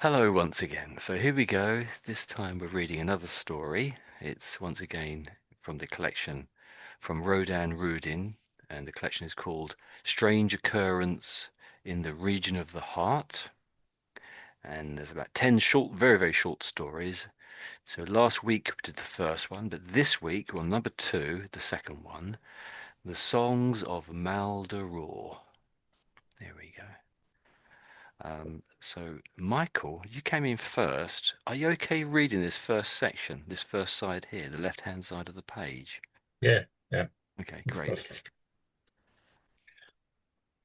Hello once again. So here we go. This time we're reading another story. It's once again from the collection from Rudin, and the collection is called Strange Occurrence in the Region of the Heart. And there's about 10 short, very, very short stories. So last week we did the first one, but this week, well, number two, the second one, The Songs of Maldoror. There we go. So, Michael, you came in first. Are you okay reading this first section, this first side here, the left-hand side of the page? Yeah, yeah, Okay, of great. course.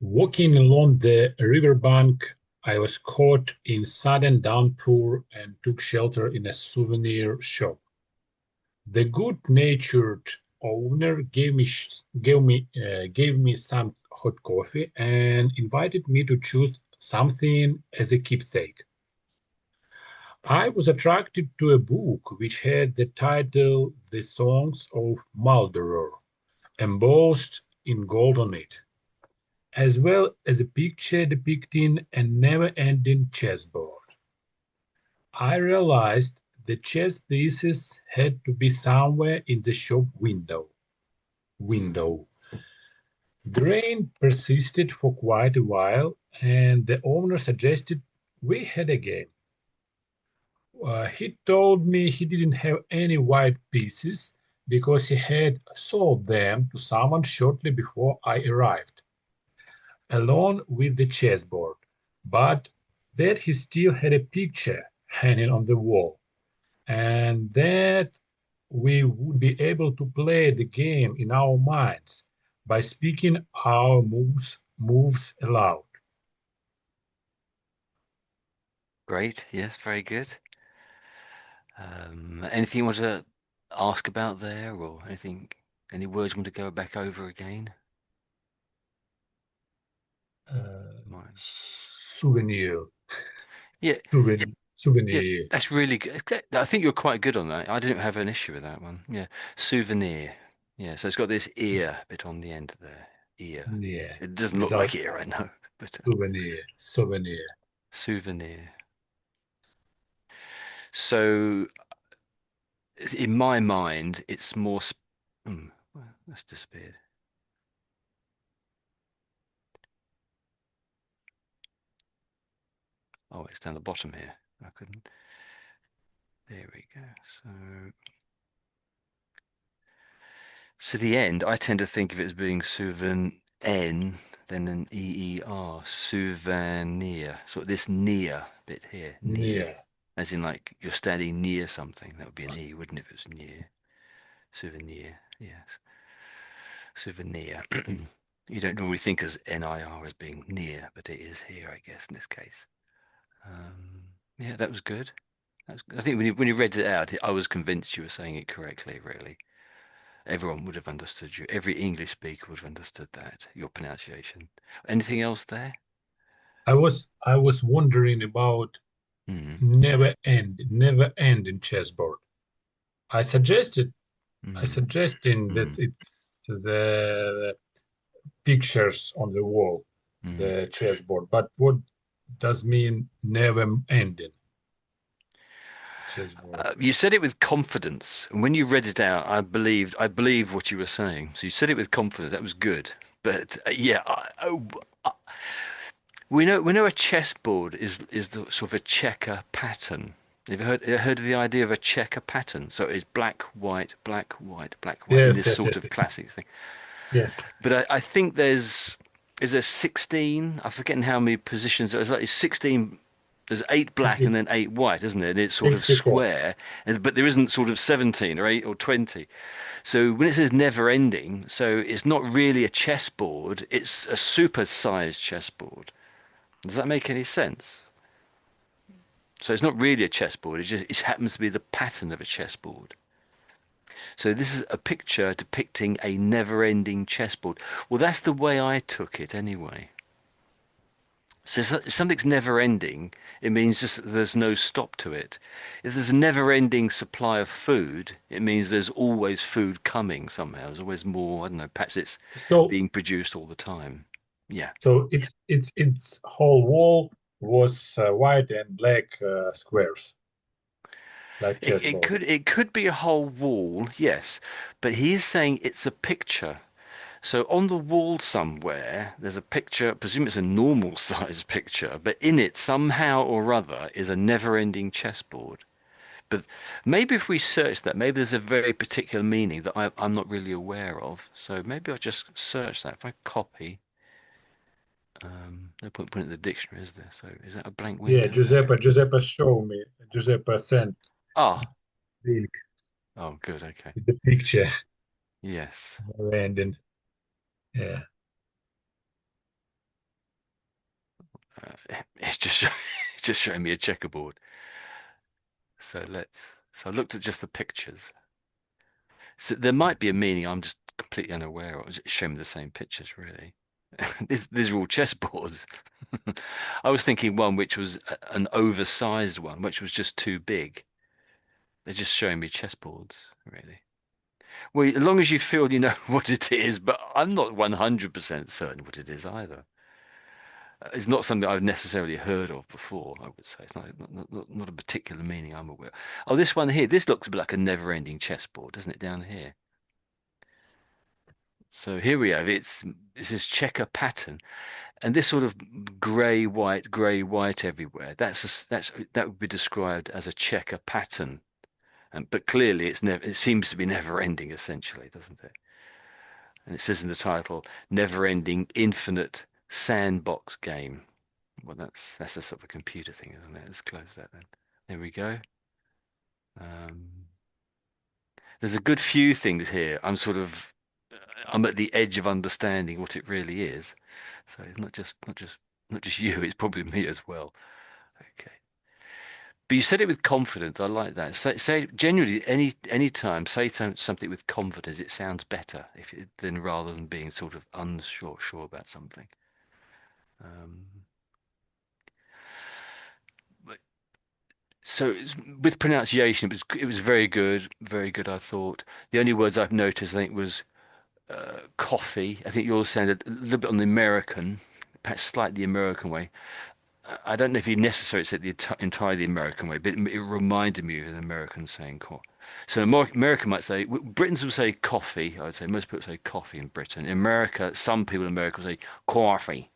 Walking along the riverbank, I was caught in sudden downpour and took shelter in a souvenir shop. The good-natured owner gave me some hot coffee and invited me to choose something as a keepsake. I was attracted to a book which had the title "The Songs of Maldoror" embossed in gold on it, as well as a picture depicting a never-ending chessboard. I realized the chess pieces had to be somewhere in the shop window. The rain persisted for quite a while, and the owner suggested we had a game. He told me he didn't have any white pieces because he had sold them to someone shortly before I arrived, along with the chessboard, but that he still had a picture hanging on the wall, and that we would be able to play the game in our minds by speaking our moves aloud. Great. Yes, very good. Anything you want to ask about there, or anything, any words you want to go back over again? Mine. Souvenir, Yeah, yeah, souvenir. that's really good. I think you're quite good on that. I didn't have an issue with that one. Yeah, souvenir. Yeah, so it's got this ear bit on the end there. Ear. Yeah, It doesn't look without like ear, I know, but souvenir. souvenir. So in my mind, it's more. Well, that's disappeared. Oh, it's down the bottom here. I couldn't. There we go. So the end, I tend to think of it as being souven n, then an e-e-r, souvenir. So this near bit here, near, Yeah. as in like you're standing near something. That would be an e, wouldn't it, if it was near? Souvenir, yes. Souvenir. You don't normally think as NIR as being near, but it is here, I guess, in this case. Yeah, that was good. I think when you read it out, I was convinced you were saying it correctly, really. Everyone would have understood you. Every English speaker would have understood that, your pronunciation. Anything else there? I was wondering about Mm, never end in chessboard. I suggested I mm, suggesting that mm, it's the pictures on the wall, mm. the chessboard. But what does mean never ending chessboard? You said it with confidence, and when you read it out, I believed what you were saying. So you said it with confidence. That was good. But yeah, we know a chessboard is the sort of a checker pattern. Have you heard of the idea of a checker pattern? So it's black, white, black, white, black, white in Yes, this yes, sort yes, of yes, classic thing. yes. But I think there's 16. I'm forgetting how many positions. There's like 16. There's eight black and 60, then eight white, isn't it? And it's sort of 64. square, but there isn't sort of 17 or 8 or 20. So when it says never ending, so it's not really a chessboard, it's a super-sized chessboard. Does that make any sense? So it's not really a chessboard, it happens to be the pattern of a chessboard. So this is a picture depicting a never-ending chessboard. Well, that's the way I took it anyway. So if something's never ending, it means just that there's no stop to it. If there's a never ending supply of food, it means there's always food coming somehow. There's always more, I don't know, perhaps it's So being produced all the time. Yeah. so it's whole wall. was white and black squares, like chessboard. It could be a whole wall, yes, but he's saying it's a picture. So on the wall somewhere, there's a picture, I presume it's a normal size picture, but in it somehow or other is a never-ending chessboard. But maybe if we search that, maybe there's a very particular meaning that I'm not really aware of. So maybe I'll just search that. If I copy, no point putting it in the dictionary, is there? So is that a blank Yeah, window? No. Giuseppe showed me. Giuseppe sent Ah, link oh, good. Okay. with the picture, Yes. and then yeah. It's just it's just showing me a checkerboard. So I looked at just the pictures. So there might be a meaning I'm just completely unaware of. It's showing me the same pictures, really. These are all chessboards. I was thinking one which was an oversized one, which was just too big. They're just showing me chessboards, really. Well, as long as you feel you know what it is, but I'm not 100% certain what it is either. It's not something I've necessarily heard of before, I would say. It's not a particular meaning I'm aware. Oh, this one here, this looks a bit like a never-ending chessboard, doesn't it, down here? So here we have it's this checker pattern, and this sort of grey white everywhere. That would be described as a checker pattern. But clearly, it seems to be never ending, essentially, doesn't it? And it says in the title, "Never ending infinite sandbox game." Well, that's a sort of a computer thing, isn't it? Let's close that then. There we go. Um, there's a good few things here. I'm at the edge of understanding what it really is. So it's not just you. It's probably me as well. Okay. But you said it with confidence. I like that. Say genuinely any time say something with confidence. It sounds better than rather than being sort of sure about something. Um, but- with pronunciation, it was very good. I thought the only words I've noticed I think was coffee. I think yours sounded a little bit on the American, perhaps slightly American way. I don't know if you necessarily said the entirely American way, but it reminded me of an American saying co. So American might say, Britons will say coffee. I'd say most people say coffee in Britain. In America, some people in America will say coffee,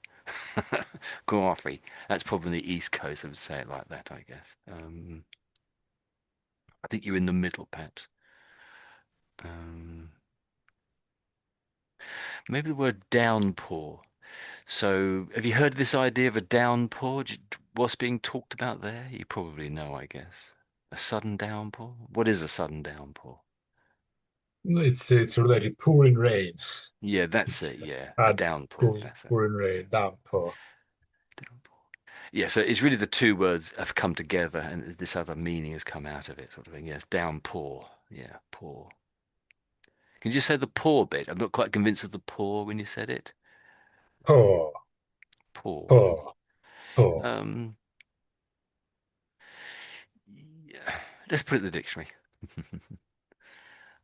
coffee. That's probably the East Coast. I would say it like that, I guess. I think you're in the middle, perhaps. Um, maybe the word downpour. So, have you heard of this idea of a downpour? What's being talked about there? You probably know, I guess. A sudden downpour? What is a sudden downpour? It's related pouring rain. Yeah, that's It's it. Yeah, a hard downpour. That's it. pouring rain, downpour. Downpour. Yeah, so it's really the two words have come together and this other meaning has come out of it, sort of thing. Yes, downpour. Yeah, pour. Can you just say the pour bit? I'm not quite convinced of the pour when you said it. Pour, Pour. pour, pour. Um, yeah. Let's put it in the dictionary.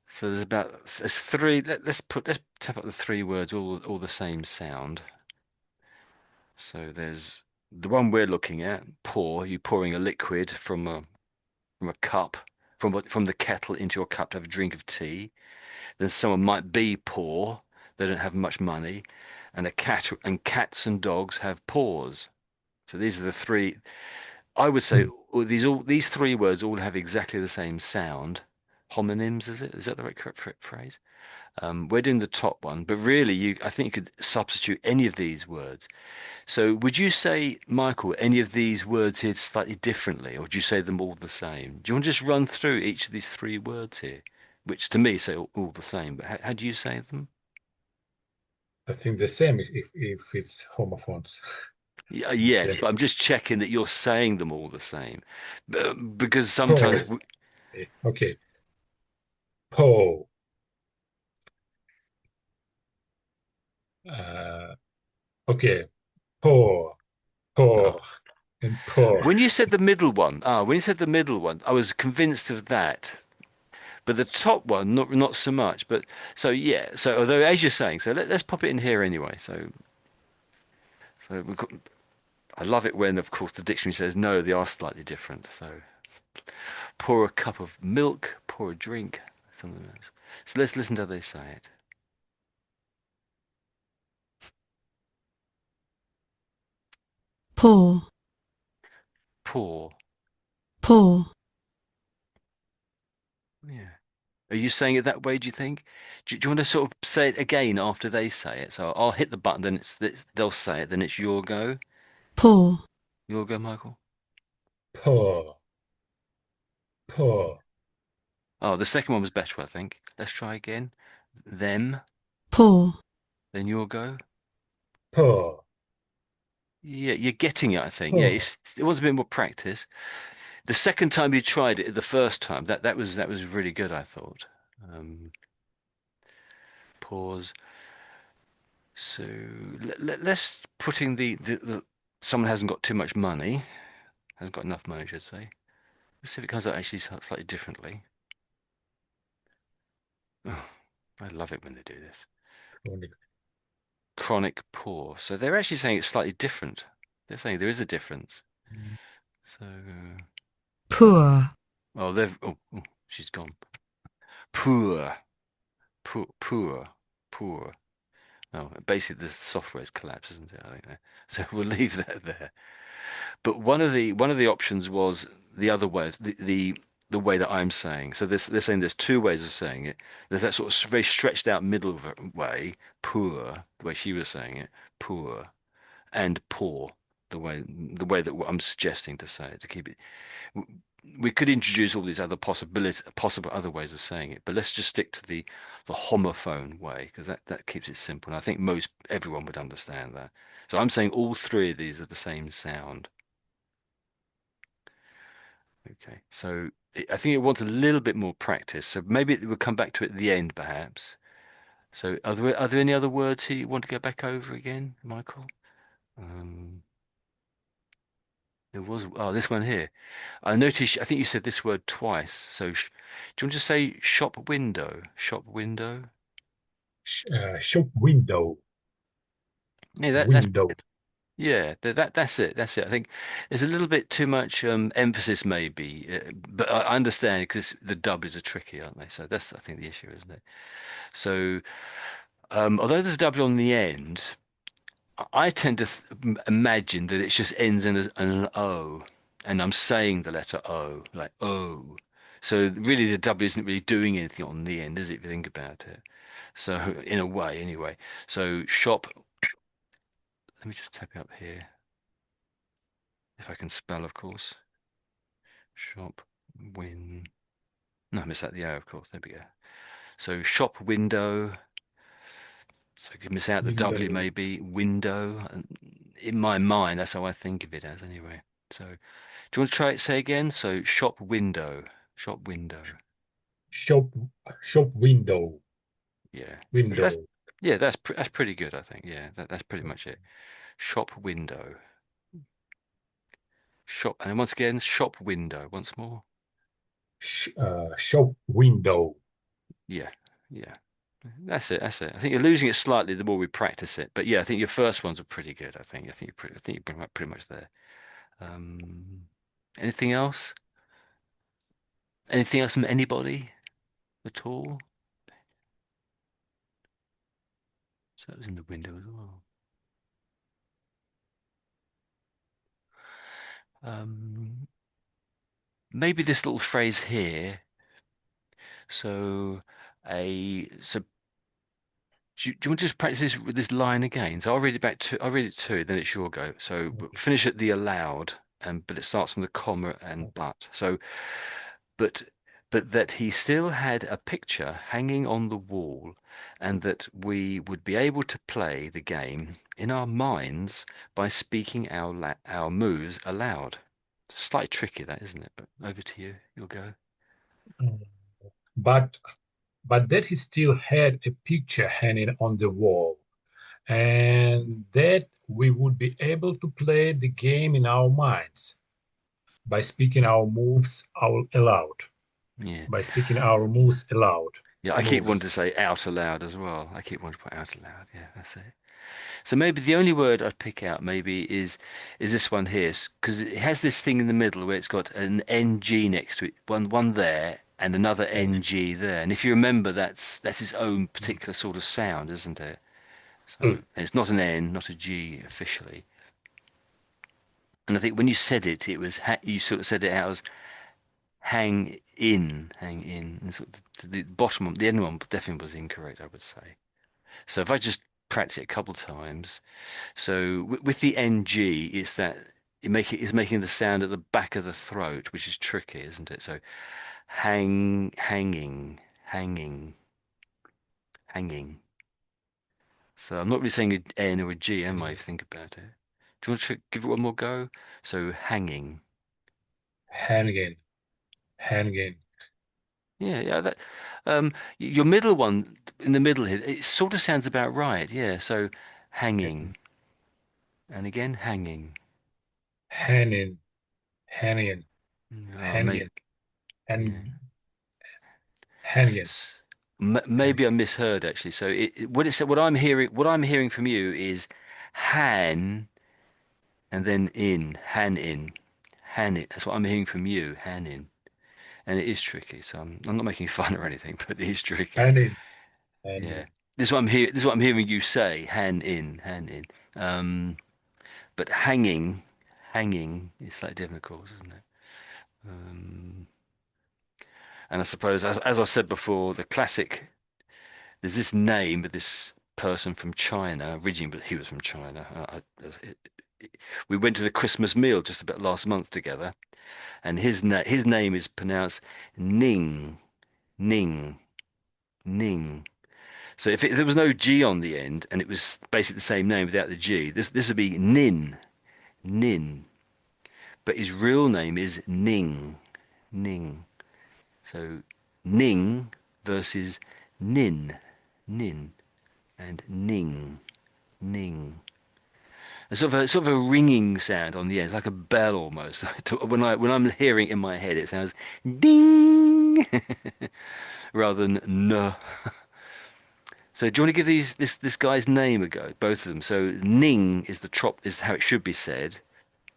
So there's three. Let's tap up the three words all the same sound. So there's the one we're looking at, pour. You pouring a liquid from a cup from the kettle into your cup to have a drink of tea. Then someone might be poor. They don't have much money, and a cat and cats and dogs have paws. So these are the three. I would say Hmm. these three words all have exactly the same sound. Homonyms, is it? Is that the right correct phrase? We're doing the top one, but really, I think you could substitute any of these words. So, would you say, Michael, any of these words here slightly differently, or would you say them all the same? Do you want to just run through each of these three words here, which to me say all the same, but how do you say them? I think the same if it's homophones. Yeah, Okay. yes, but I'm just checking that you're saying them all the same, because sometimes, Pause. Okay. Po. Uh, okay. Po. Po. oh, And po. when you said the middle one, I was convinced of that. But the top one, not so much. But so yeah. So although as you're saying, so let's pop it in here anyway. So we've got, I love it when, of course, the dictionary says no, they are slightly different. So pour a cup of milk, pour a drink, something else. So let's listen to how they say it. Pour, Pour. pour, Yeah. Are you saying it that way, do you think? Do you want to sort of say it again after they say it? So I'll hit the button, then they'll say it, then it's your go. pour, Your go, Michael. Puh, puh, Oh, the second one was better, I think. Let's try again. Them, pour, then your go. puh, Yeah, you're getting it, I think. Yeah, puh. it was a bit more practice. The second time you tried it, the first time, that was really good, I thought. Um, pause. So let's putting someone hasn't got too much money, hasn't got enough money, I should say. Let's see if it comes out actually slightly differently. Oh, I love it when they do this. Chronic. Chronic poor. So they're actually saying it's slightly different. They're saying there is a difference. So, pour, oh, she's gone. Poor, poor, poor. Oh, basically the software's collapsed, isn't it? I think. So we'll leave that there. But one of the options was the other way, the way that I'm saying. So they're saying there's two ways of saying it. There's that sort of very stretched out middle way, poor, the way she was saying it, poor, and poor, the way that I'm suggesting to say it to keep it. We could introduce all these other possible other ways of saying it, but let's just stick to the homophone way because that keeps it simple. And I think most everyone would understand that. So I'm saying all three of these are the same sound. Okay, so I think it wants a little bit more practice. So maybe we'll come back to it at the end, perhaps. So are there any other words here you want to go back over again, Michael? Um, there was this one here. I noticed. I think you said this word twice. So do you want to say shop window? Shop window. Shop window, Yeah, that's window. yeah. That's it. That's it. I think there's a little bit too much emphasis, maybe, but I understand because the dub is a tricky, aren't they? So that's I think the issue, isn't it? So. Although there's a W on the end, I tend to imagine that it just ends in an O, and I'm saying the letter O, like O. So really, the W isn't really doing anything on the end, is it, if you think about it? So in a way, anyway. So shop. Let me just type it up here, if I can spell, of course. Shop win. No, I missed out the O, of course. There we go. So shop window. So I could miss out the W Window. maybe, window. And in my mind, that's how I think of it as anyway. So do you want to try it, say again? So shop window, shop window. Shop, shop window, Yeah. That's window. yeah, that's pretty good, I think. Yeah, that's pretty much it. Shop window. Shop and once again, shop window once more. Shop window. Yeah, yeah. That's it. That's it. I think you're losing it slightly the more we practice it. But yeah, I think your first ones are pretty good. I think you're pretty much there. Um, anything else? Anything else from anybody at all? So that was in the window as well. Um, maybe this little phrase here. So so do you want to just practice this with this line again? So I'll read it to you, then it's your go. So Okay. finish at the allowed, and but it starts from the comma and but. So but but that he still had a picture hanging on the wall, and that we would be able to play the game in our minds by speaking our moves aloud. Slightly tricky, that isn't it? But over to you. You'll go. Mm. But but that he still had a picture hanging on the wall, and that we would be able to play the game in our minds by speaking our moves out aloud. Yeah. By speaking our moves aloud. Yeah, I keep wanting Moves. to say out aloud as well. I keep wanting to put out aloud. Yeah, that's it. So maybe the only word I'd pick out maybe is this one here, because it has this thing in the middle where it's got an ng next to it, one there and another Yes. ng there. And if you remember, that's its own particular sort of sound, isn't it? So Uh, and it's not an n, not a g officially. And I think when you said it, it was you sort of said it out as hang in. And sort of the bottom one, the end one definitely was incorrect, I would say. So if I just practice it a couple times. So with the ng, it's that it's making the sound at the back of the throat, which is tricky, isn't it? So hanging, hanging. So I'm not really saying an N or a G, am I, yes. if you think about it? Do you want to give it one more go? So hanging. Hanging, hanging. Yeah. That your middle one in the middle here, it sort of sounds about right. Yeah. So Yes. hanging, and again hanging. Hanging, hanging, Oh, mate. hanging, Yeah. and hanging. S- Hanging. Maybe I misheard actually. So what it said, what I'm hearing from you is han and then in, han in, han it. That's what I'm hearing from you, han in, and it is tricky. So I'm not making fun or anything, but it is tricky. Hanging, Yeah, hanging. this is what I'm hearing you say, han in, han in. But hanging is slightly different, of course, isn't it? And I suppose, as I said before, the classic. There's this name of this person from China, originally, but he was from China. We went to the Christmas meal just about last month together, and his name is pronounced Ning, Ning, Ning. So if there was no G on the end, and it was basically the same name without the G, this would be Nin, Nin. But his real name is Ning, Ning. So Ning versus Nin, Nin, and Ning, Ning. Sort of a ringing sound on the end, it's like a bell almost. When I'm hearing it in my head, it sounds ding rather than n. So do you want to give this guy's name a go, both of them? So Ning is the trop is how it should be said,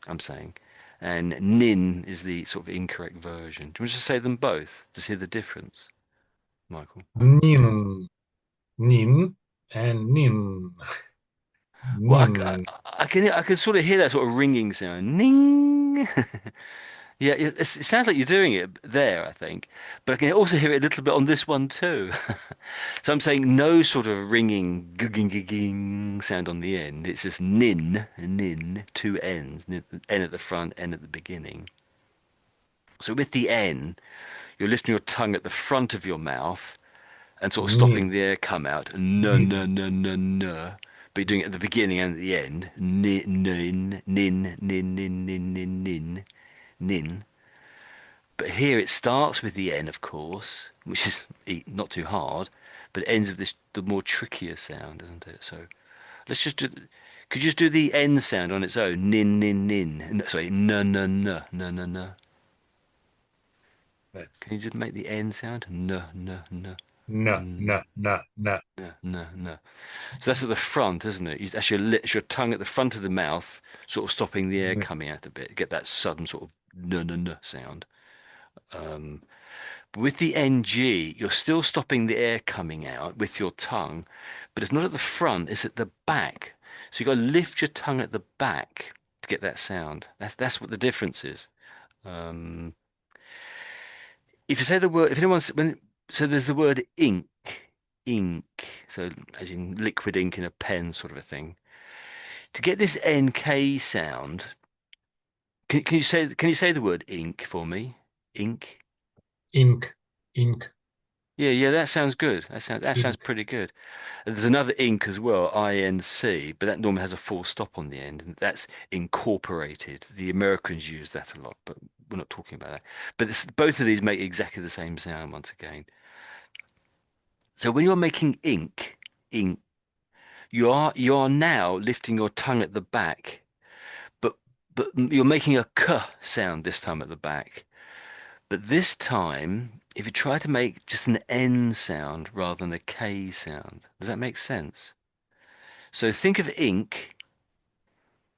I'm saying, and Nin is the sort of incorrect version. Do you want to just say them both to see the difference, Michael? Nin, nin, and nin, Well, nin. I can sort of hear that sort of ringing sound, ning. Yeah, it sounds like you're doing it there, I think, but I can also hear it a little bit on this one too. So I'm saying no sort of ringing, gigging sound on the end. It's just nin, two N's, N at the front, N at the beginning. So with the N, you're lifting your tongue at the front of your mouth and sort of Nin, stopping the air come out. nin, No. But you're doing it at the beginning and at the end. Nin. But here it starts with the N, of course, which is not too hard, but it ends with this the more trickier sound, isn't it? So let's just do. Could you just do the N sound on its own? Nin. Sorry, no. yes. Can you just make the N sound? No. Na, na, na, na. No. So that's at the front, isn't it? That's it's your tongue at the front of the mouth, sort of stopping the air Nin, coming out a bit. Get that sudden sort of no sound. With the NG, you're still stopping the air coming out with your tongue, but it's not at the front, it's at the back. So you've got to lift your tongue at the back to get that sound. That's what the difference is. If you say the word, if anyone's when so there's the word ink. So as in liquid ink in a pen, sort of a thing. To get this NK sound, can you say the word ink for me? Ink. ink, ink, Yeah, that sounds good. That sounds ink. pretty good. There's another ink as well, INC, but that normally has a full stop on the end, and that's incorporated. The Americans use that a lot, but we're not talking about that. But both of these make exactly the same sound once again. So when you're making ink, you are now lifting your tongue at the back, but you're making a k sound this time at the back. But this time, if you try to make just an N sound rather than a K sound, does that make sense? So think of ink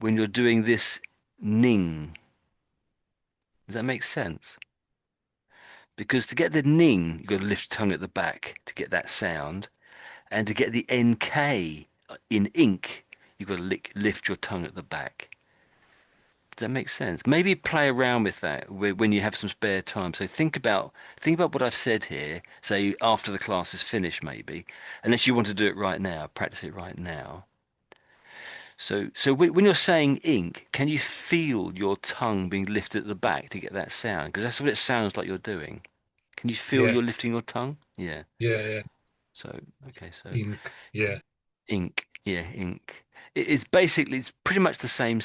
when you're doing this ning. Does that make sense? Because to get the ning, you've got to lift your tongue at the back to get that sound. And to get the NK in ink, you've got to lift your tongue at the back. Does that make sense? Maybe play around with that when you have some spare time. So think about what I've said here. Say after the class is finished, maybe, unless you want to do it right now, practice it right now. So when you're saying ink, can you feel your tongue being lifted at the back to get that sound? Because that's what it sounds like you're doing. Can you feel Yeah, you're lifting your tongue? Yeah. yeah, yeah. So okay, so Ink. Yeah. ink, yeah, ink. It's basically it's pretty much the same.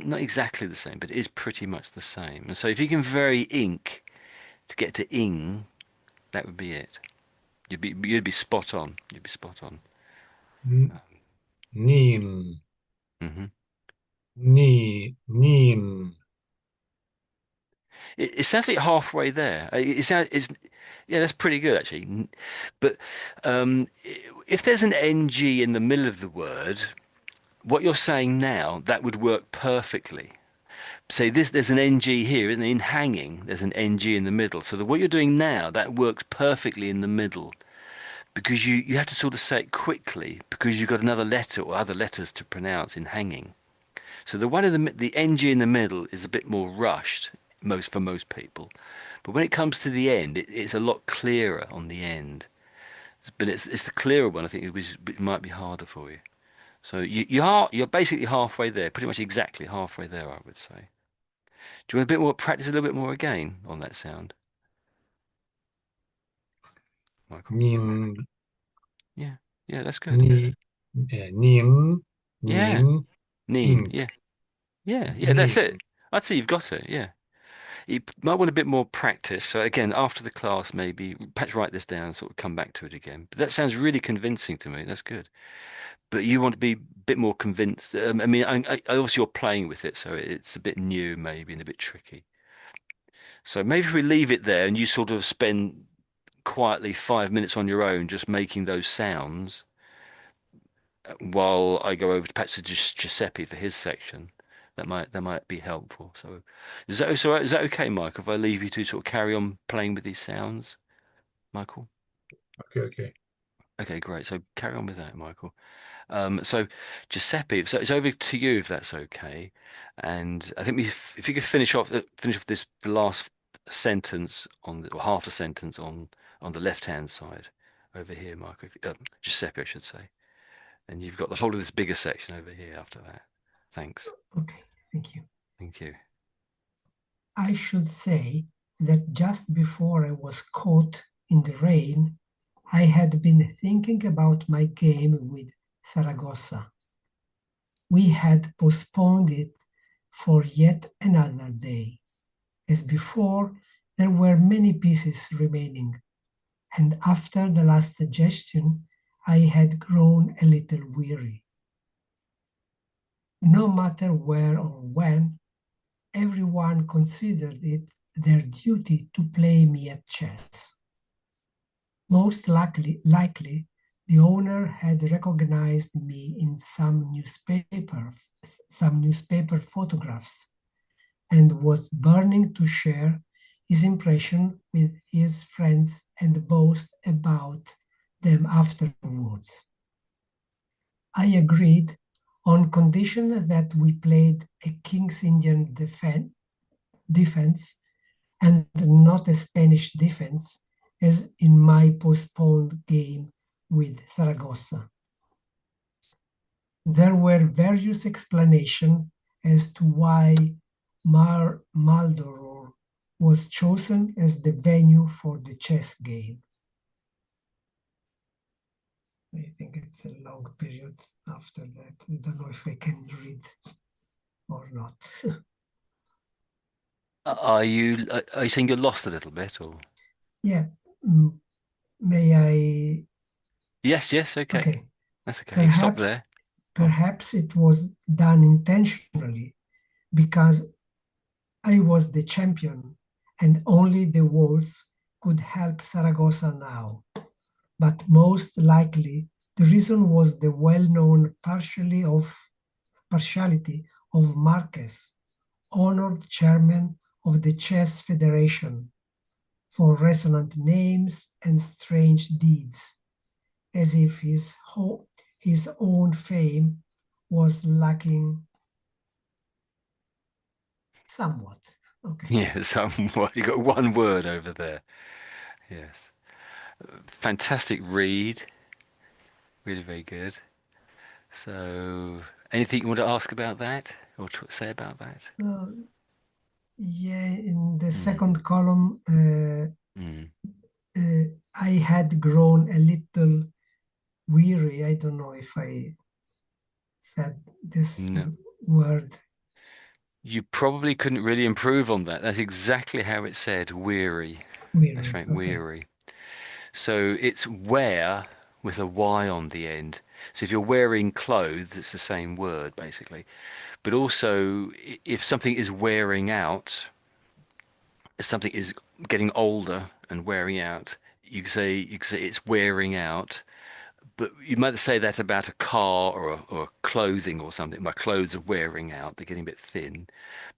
Not exactly the same, but it is pretty much the same. And so if you can vary ink to get to ing, that would be it. You'd be spot on. You'd be spot on. N- Nin. Hmm. Nin. It sounds like halfway there. Yeah, that's pretty good actually. But if there's an ng in the middle of the word, what you're saying now, that would work perfectly. Say this, there's an ng here, isn't it? In hanging, there's an ng in the middle. So what you're doing now, that works perfectly in the middle because you have to sort of say it quickly because you've got another letter or other letters to pronounce in hanging. So the one in the ng in the middle is a bit more rushed for most people, but when it comes to the end, it's a lot clearer on the end. But it's the clearer one. I think it might be harder for you. So you're basically halfway there, pretty much exactly halfway there, I would say. Do you want a bit more practice, a little bit more again on that sound, Michael? Nin. Yeah, yeah, that's good. Ni. Nin. Yeah, Nin. nin. Ink. Yeah, yeah, yeah. That's Nin. it. I'd say you've got it. Yeah, you might want a bit more practice. So again, after the class, maybe perhaps write this down, sort of come back to it again. But that sounds really convincing to me. That's good. But you want to be a bit more convinced. I mean, obviously you're playing with it, so it's a bit new, maybe, and a bit tricky. So maybe if we leave it there and you sort of spend quietly 5 minutes on your own just making those sounds while I go over to perhaps to Giuseppe for his section. That might be helpful. So is that okay, Mike, if I leave you to sort of carry on playing with these sounds, Michael? Okay, okay. Okay, great. So carry on with that, Michael. So Giuseppe, so it's over to you if that's okay. And I think if you could finish off the last sentence or half a sentence on the left-hand side over here, Michael. Giuseppe, I should say. And you've got the whole of this bigger section over here after that. Thanks. Okay, thank you. Thank you. I should say that just before I was caught in the rain, I had been thinking about my game with Saragossa. We had postponed it for yet another day. As before, there were many pieces remaining, and after the last suggestion, I had grown a little weary. No matter where or when, everyone considered it their duty to play me at chess. Most likely, the owner had recognized me in some newspaper photographs and was burning to share his impression with his friends and boast about them afterwards. I agreed on condition that we played a King's Indian defense and not a Spanish defense, as in my postponed game with Saragossa. There were various explanations as to why Maldoror was chosen as the venue for the chess game. I think it's a long period after that. I don't know if I can read or not. Are you saying you're lost a little bit, or? Yeah, may I? Yes, okay. Okay, That's okay. Stop there. perhaps it was done intentionally because I was the champion and only the walls could help Saragossa now. But most likely The reason was the well-known partiality of Marquez, honored chairman of the Chess Federation, for resonant names and strange deeds, as if his own fame was lacking somewhat. Okay. Yeah, somewhat. You got one word over there. Yes. Fantastic read. Really very good. So, anything you want to ask about that or say about that? Uh, yeah, in the Mm, second column, mm. I had grown a little weary. I don't know if I said this No, word. you probably couldn't really improve on that. That's exactly how it said, weary. That's Weary. right, Okay. weary. So it's wear with a Y on the end. So if you're wearing clothes, it's the same word basically. But also, if something is wearing out, if something is getting older and wearing out, you can say it's wearing out. But you might say that about a car or clothing or something. My clothes are wearing out; they're getting a bit thin.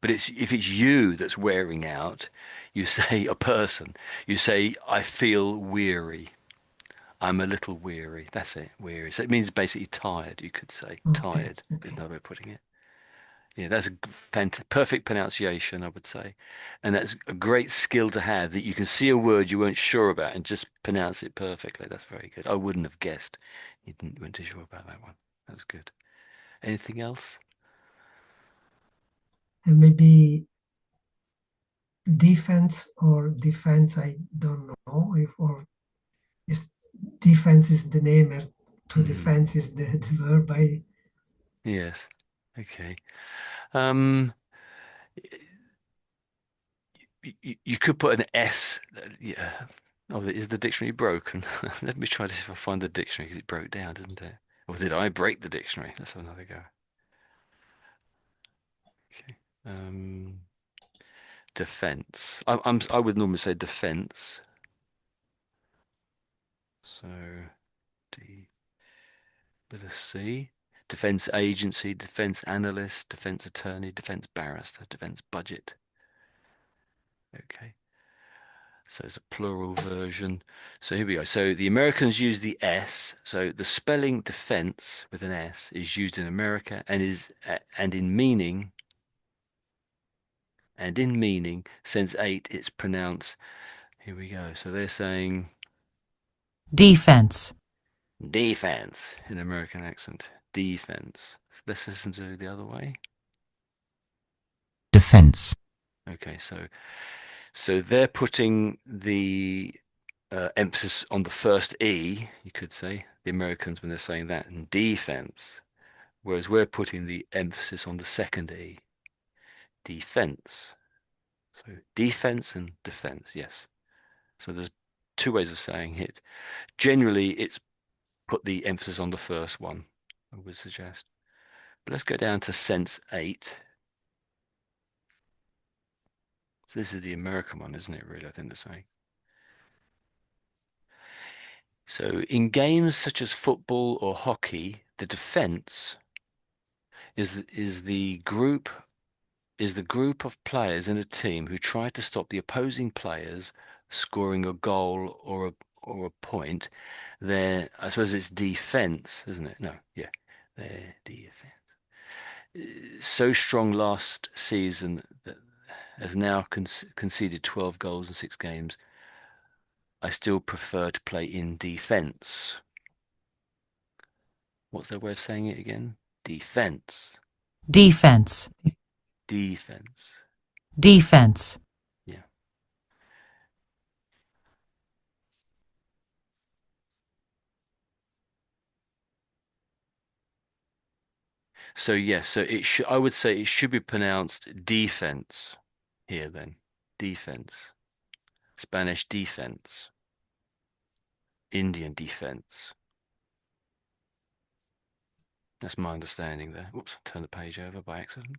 But if it's you that's wearing out, you say a person. You say I feel weary. I'm a little weary. That's it, weary. So it means basically tired. You could say Okay. tired is Okay. another way of putting it. Yeah, that's a perfect pronunciation, I would say. And that's a great skill to have that you can see a word you weren't sure about and just pronounce it perfectly. That's very good. I wouldn't have guessed weren't too sure about that one. That was good. Anything else? And maybe defense. I don't know if or is defense is the name and to Hmm. defense is the verb. I Yes. Okay. Um, you could put an S. Yeah. Oh, is the dictionary broken? Let me try to see if I find the dictionary because it broke down, didn't it? Or did I break the dictionary? Let's have another go. Okay. Defense. I would normally say defense. So D with a C. Defense agency, defense analyst, defense attorney, defense barrister, defense budget. Okay. So it's a plural version. So here we go. So the Americans use the S. So the spelling defense with an S is used in America and in meaning since eight it's pronounced. Here we go. So they're saying defense, defense in American accent. Defense. Let's listen to the other way. defense, Okay, so they're putting the emphasis on the first E, you could say, the Americans when they're saying that, and defense, whereas we're putting the emphasis on the second E, defense. So defense and defense, yes. So there's two ways of saying it. Generally, it's put the emphasis on the first one, I would suggest. But let's go down to sense 8. So this is the American one, isn't it, really, I think they're saying. So in games such as football or hockey, the defense is the group of players in a team who try to stop the opposing players scoring a goal or a point. I suppose it's defense, isn't it? No, yeah, their defense. So strong last season that has now conceded 12 goals in 6 games. I still prefer to play in defense. What's their way of saying it again? Defense. defense, Defense. defense, Yeah. So yes, so I would say it should be pronounced defense here then. Defense. Spanish defense. Indian defense. That's my understanding there. Whoops, turn the page over by accident.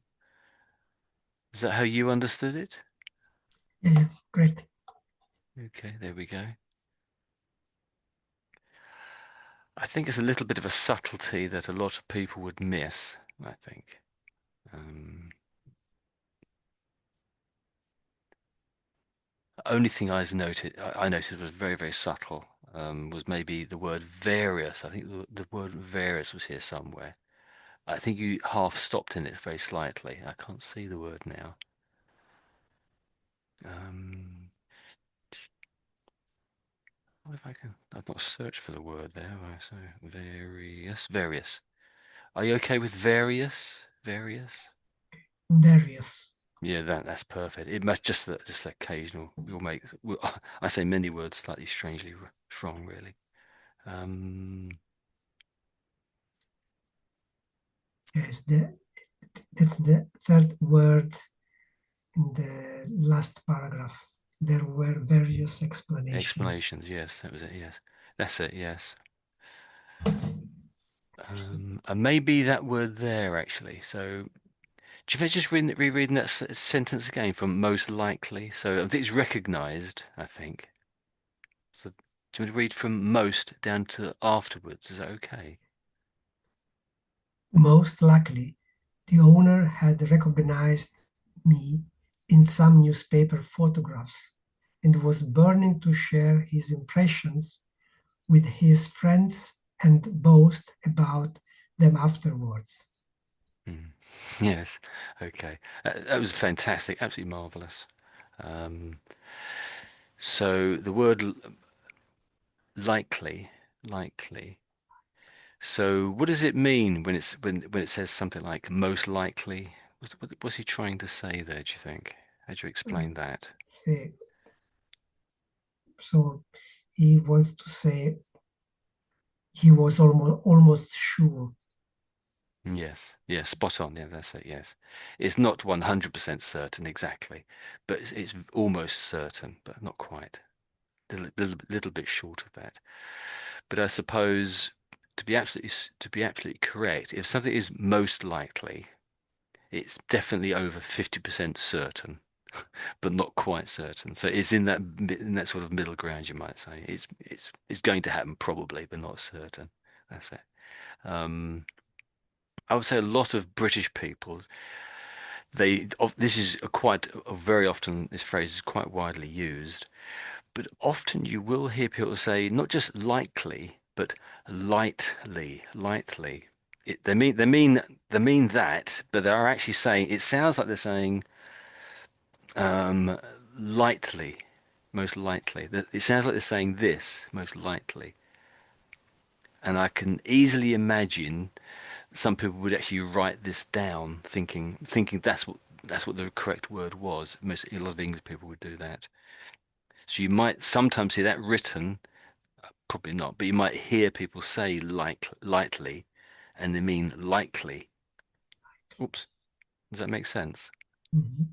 Is that how you understood it? yeah, great. Okay, there we go. I think it's a little bit of a subtlety that a lot of people would miss, I think. Only thing I noticed was very, very subtle, was maybe the word various. I think the word various was here somewhere. I think you half stopped in it very slightly. I can't see the word now. What if I can? I've not searched for the word there. So various, various. Are you okay with various? Various? Various. Yeah, that's perfect. It must just that occasional. We'll make. I say many words slightly strangely wrong, really. Um, Yes, that's the third word in the last paragraph. There were various explanations. explanations. Yes, that was it. Yes, that's it. Yes. And maybe that word there actually. So, do you think just rereading that sentence again from most likely? So I think it's recognised. I think. So, do you want to read from most down to afterwards? Is that okay? Most likely, the owner had recognized me in some newspaper photographs and was burning to share his impressions with his friends and boast about them afterwards. Mm. Yes. Okay. That was fantastic. Absolutely marvelous. Um, so the word likely, likely. So what does it mean when when it says something like most likely? What's he trying to say there, do you think? How do you explain that? See, so he wants to say he was almost sure. Yes. Yeah, spot on. Yeah, that's it. Yes. It's not 100% certain exactly, but it's almost certain, but not quite. Little bit short of that. But I suppose to be absolutely correct, if something is most likely, it's definitely over 50% certain, but not quite certain. So it's in that sort of middle ground, you might say. It's going to happen probably, but not certain. That's it. Um, I would say a lot of British people, this is very often this phrase is quite widely used, but often you will hear people say not just likely, but lightly, lightly. They mean that, but they are actually saying it sounds like they're saying um, lightly, most likely. It sounds like they're saying this, most likely. And I can easily imagine some people would actually write this down, thinking that's what the correct word was. A lot of English people would do that. So you might sometimes see that written, probably not, but you might hear people say lightly, and they mean likely. Oops, does that make sense? Mhm.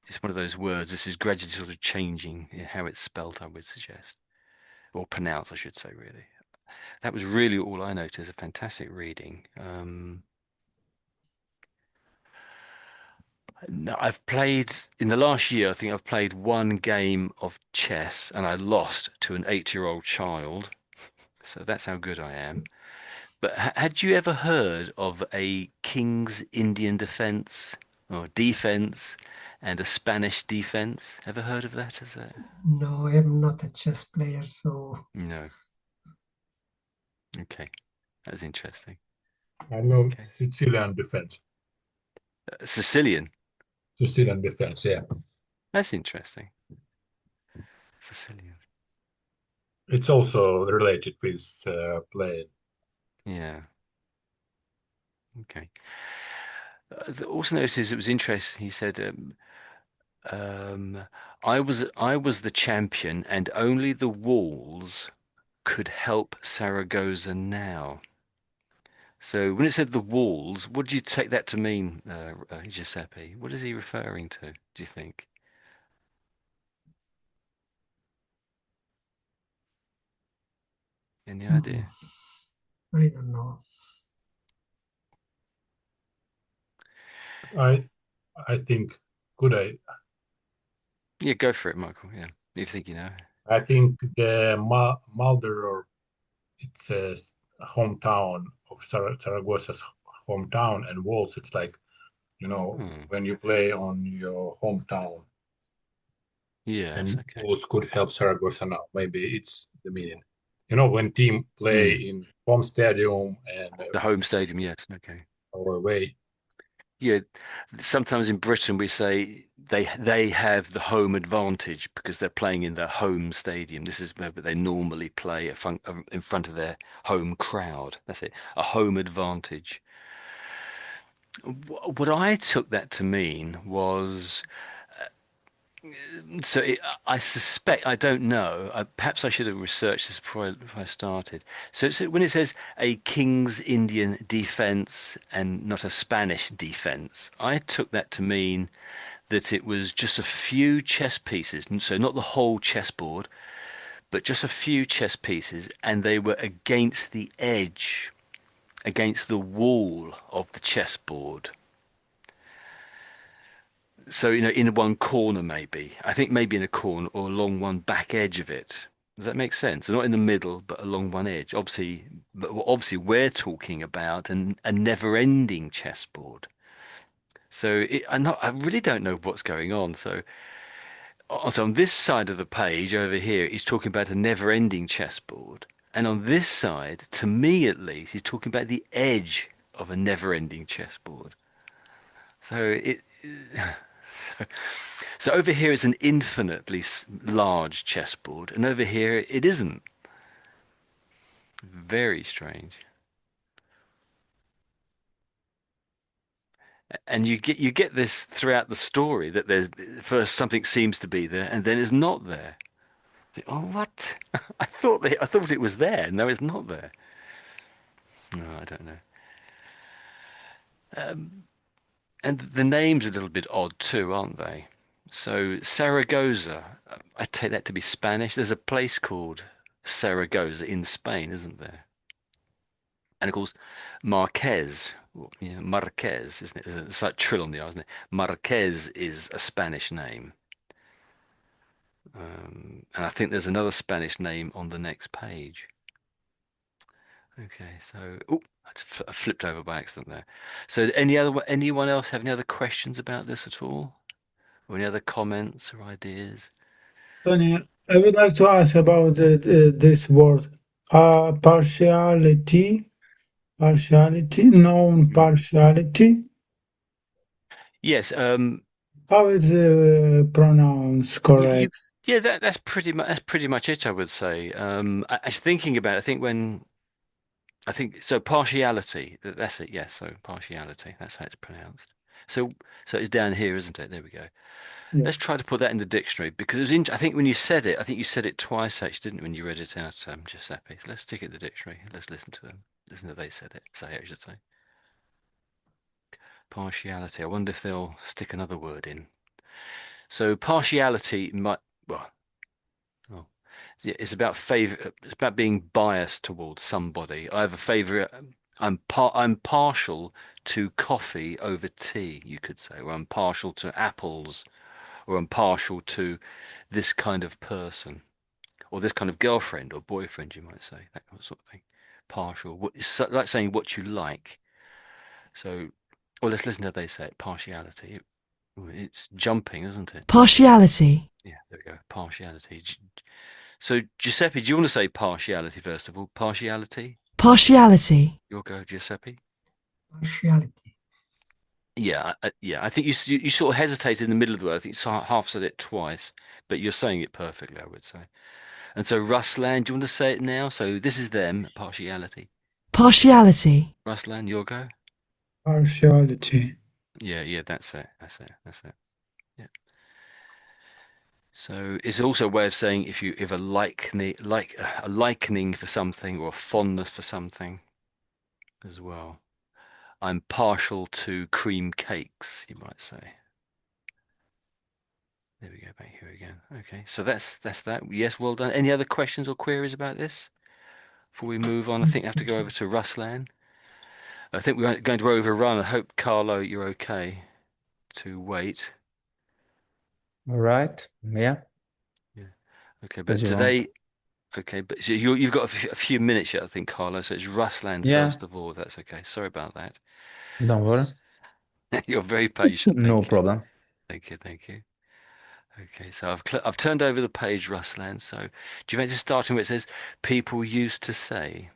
It's one of those words. This is gradually sort of changing in how it's spelt, I would suggest, or pronounced, I should say, really. That was really all I noticed. A fantastic reading. No, I've played in the last year. I think I've played one game of chess, and I lost to an 8-year-old child. So that's how good I am. But had you ever heard of a King's Indian defense or defense and a Spanish defense? Ever heard of that as a? No, I am not a chess player, so No. Okay, that was interesting. I know Okay, Sicilian defense. Sicilian. Sicilian defense, yeah. That's interesting. Sicilian. It's also related with playing. Yeah. Okay. Also noticed it was interesting. He said, um, I was the champion, and only the walls could help Saragossa now." So when it said the walls, what do you take that to mean, Giuseppe? What is he referring to, do you think? Any mm, idea? I don't know. I I think could Yeah, go for it, Michael. Yeah, if you think you know. I think the Maldoror it says hometown of Zaragossa's hometown and walls. It's like, Hmm. when you play on your hometown, Yes, and okay. walls could help Zaragoza now. Maybe it's the meaning. When team play Hmm. in home stadium and The home stadium, yes, okay. or away. Yeah, sometimes in Britain we say they have the home advantage because they're playing in their home stadium. This is where they normally play in front of their home crowd. That's it, a home advantage. What I took that to mean was so I suspect, I don't know. Perhaps I should have researched this before I started. So when it says a King's Indian defense and not a Spanish defense, I took that to mean that it was just a few chess pieces, so not the whole chessboard, but just a few chess pieces, and they were against the edge, against the wall of the chessboard. So, in one corner maybe. I think maybe in a corner or along one back edge of it. Does that make sense? So not in the middle, but along one edge. Obviously, we're talking about a never-ending chessboard. I really don't know what's going on. So on this side of the page over here, he's talking about a never-ending chessboard. And on this side, to me at least, he's talking about the edge of a never-ending chessboard. So it, so, so over here is an infinitely large chessboard, and over here it isn't. Very strange. And you get this throughout the story that there's first something seems to be there, and then it's not there. Oh, what? I thought it was there. No, it's not there. No, I don't know. And the name's a little bit odd too, aren't they? So Saragossa, I take that to be Spanish. There's a place called Saragossa in Spain, isn't there? And of course, Marquez, Marquez, isn't it? It's like trill on the R, isn't it? Marquez is a Spanish name. And I think there's another Spanish name on the next page. Okay, so I flipped over by accident there. So anyone else have any other questions about this at all? Or any other comments or ideas? Tony, I would like to ask about this word, partiality, partiality, known Mm. partiality. Yes, How is pronounced you correct? yeah, that's pretty much it, I would say. I was thinking about it, I think so partiality, that's it, yes, so partiality, that's how it's pronounced. So so it's down here, isn't it? There we go. Yeah. Let's try to put that in the dictionary because it was I think when you said it, I think you said it twice actually, didn't you, when you read it out, Giuseppe. So let's stick it in the dictionary. Let's listen to them. Listen to they said it. Say it, I should say. Partiality. I wonder if they'll stick another word in. So partiality might, well, oh, yeah, it's about favor. It's about being biased towards somebody. I have a favor. I'm partial to coffee over tea, you could say, or I'm partial to apples, or I'm partial to this kind of person, or this kind of girlfriend or boyfriend, you might say, that kind of sort of thing. Partial. It's like saying what you like. So, well, let's listen to how they say it. Partiality. It's jumping, isn't it? partiality, Yeah, there we go. Partiality. So, Giuseppe, do you want to say partiality first of all? Partiality? partiality, Your go, Giuseppe. Partiality. Yeah. I think you sort of hesitated in the middle of the word. I think you half said it twice, but you're saying it perfectly, I would say. And so, Ruslan, do you want to say it now? So, this is them, partiality. partiality, Ruslan, your go. Partiality. Yeah, that's it. That's it. Yeah. So it's also a way of saying if a likening for something or a fondness for something as well. I'm partial to cream cakes, you might say. There we go, back here again. Okay, so that's that. Yes, well done. Any other questions or queries about this before we move on? I think I have to go over to Ruslan. I think we're going to overrun. I hope, Carlo, you're okay to wait. All right. Yeah. Yeah. Okay, As but you want. today Okay, but so you've got a few minutes yet, I think, Carlos. So it's Ruslan Yeah, first of all. That's okay. Sorry about that. don't worry. You're very patient. No Thank you. problem. Thank you. Thank you. Okay, so I've turned over the page, Ruslan. So do you want to start where it says people used to say?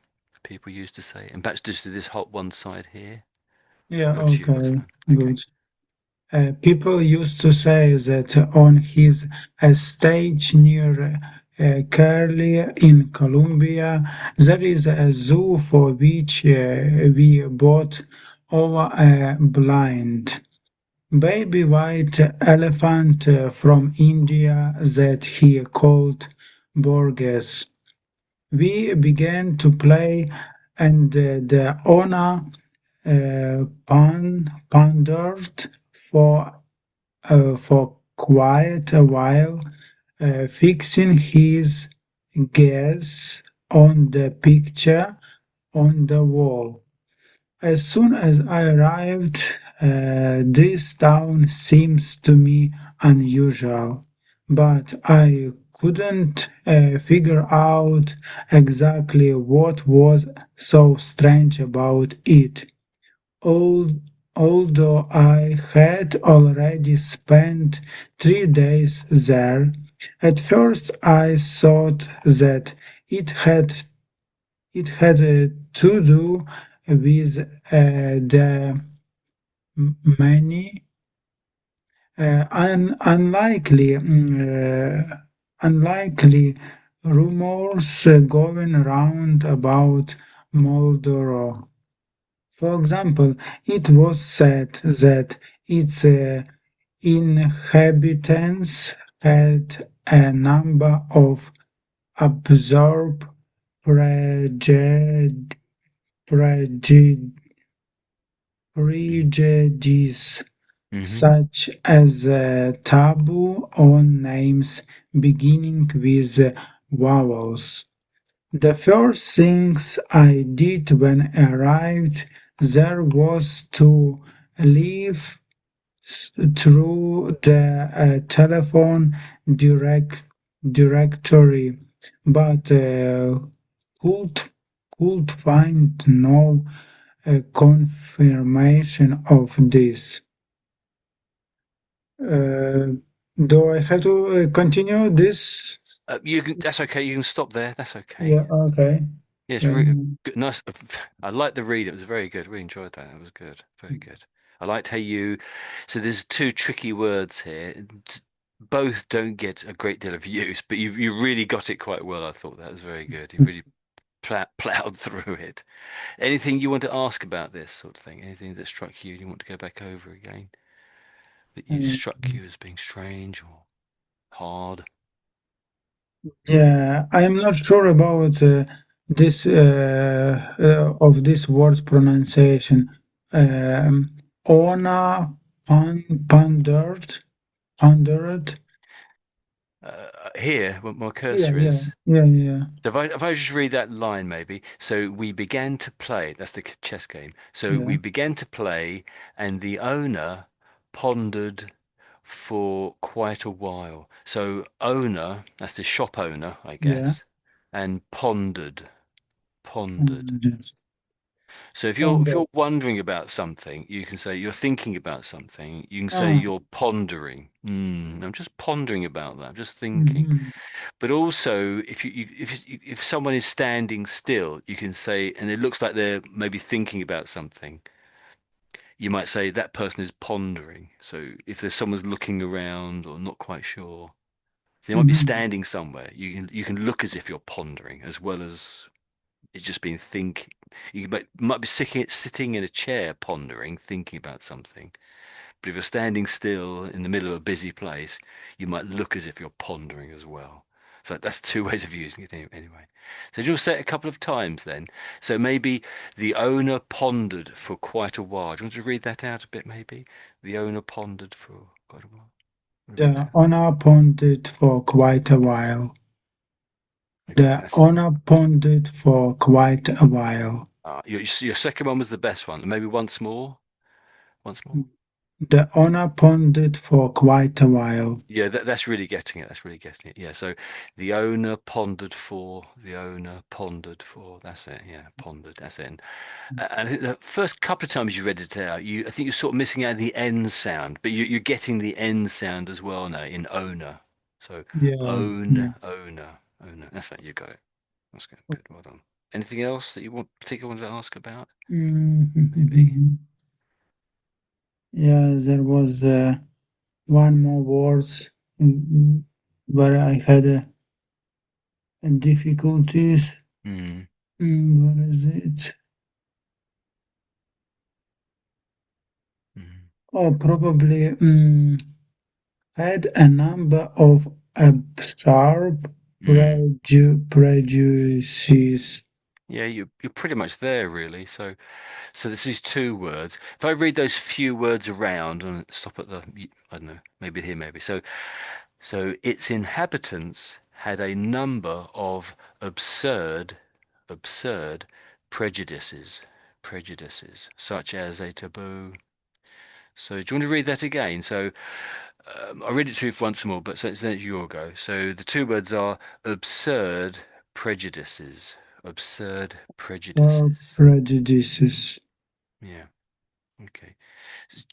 People used to say, and perhaps just do this hot one side here. Yeah, Over to you, okay, Ruslan. Okay. good. People used to say that on his estate near Curly in Colombia, there is a zoo for which we bought over a blind baby white elephant from India that he called Borges. We began to play, and the owner pondered for quite a while, fixing his gaze on the picture on the wall. As soon as I arrived, this town seems to me unusual, but I couldn't figure out exactly what was so strange about it. Al- Although I had already spent 3 days there, at first I thought that it had to do with the many unlikely rumors going around about Maldoror. For example, it was said that its inhabitants had a number of absurd prejud- prejud- prejudices, Mm-hmm. such as taboo on names beginning with vowels. The first things I did when I arrived there was to leave through the telephone directory, but could could find no confirmation of this. Uh, do I have to continue this? You can. That's okay. You can stop there. That's okay. Yeah, okay. Yes, Um, good, nice. I liked the read. It was very good. Really enjoyed that. It was good. Very good. I liked how you. So there's two tricky words here. Both don't get a great deal of use, but you really got it quite well. I thought that was very good. You really plowed through it. Anything you want to ask about this sort of thing? Anything that struck you? You want to go back over again? That you um, struck you as being strange or hard? yeah, I am not sure about this of this word pronunciation. Um, Ona pondered, pondered. Here, where my Yeah, cursor yeah, is. yeah, yeah, So if I just read that line maybe. So we began to play, that's the chess game. So yeah, we began to play and the owner pondered for quite a while. So owner, that's the shop owner, I yeah. guess, and pondered. Pondered, So if you're pondered. wondering about something, you can say you're thinking about something. You can say Ah, you're pondering. I'm just pondering about that. I'm just thinking. mhm, But also, if someone is standing still, you can say, and it looks like they're maybe thinking about something. You might say that person is pondering. So if there's someone's looking around or not quite sure, so they might be mhm, standing somewhere. You can look as if you're pondering as well as it's just been thinking. You might be sitting in a chair pondering, thinking about something. But if you're standing still in the middle of a busy place, you might look as if you're pondering as well. So that's two ways of using it anyway. So you'll say it a couple of times then. So maybe the owner pondered for quite a while. Do you want to read that out a bit maybe? The owner pondered for quite a while. Want to read that the out? honor pondered for quite a while. Okay, The honor pondered for quite a while. your second one was the best one. Maybe once more. Once more. The owner pondered for quite a while. Yeah, that's really getting it. That's really getting it. Yeah. So the owner pondered for, the owner pondered for. That's it. Yeah, pondered. That's it. And I think the first couple of times you read it out, I think you're sort of missing out the N sound, but you're getting the N sound as well now in owner. So Yeah, yeah. owner. That's it. You got it. That's good. Good. Well done. Anything else that you particularly wanted to ask about? Maybe. Mhm. Yeah, there was one more words where I had difficulties. Hmm. What is it? Hmm. Oh, probably had a number of absurd Hmm. prejudices. Yeah, you're pretty much there, really. So this is two words. If I read those few words around and stop at I don't know, maybe here, maybe. So its inhabitants had a number of absurd prejudices, such as a taboo. So do you want to read that again? So I'll read it to you once more, but then it's your go. So the two words are absurd prejudices. Absurd prejudices. Prejudices. Yeah. Okay.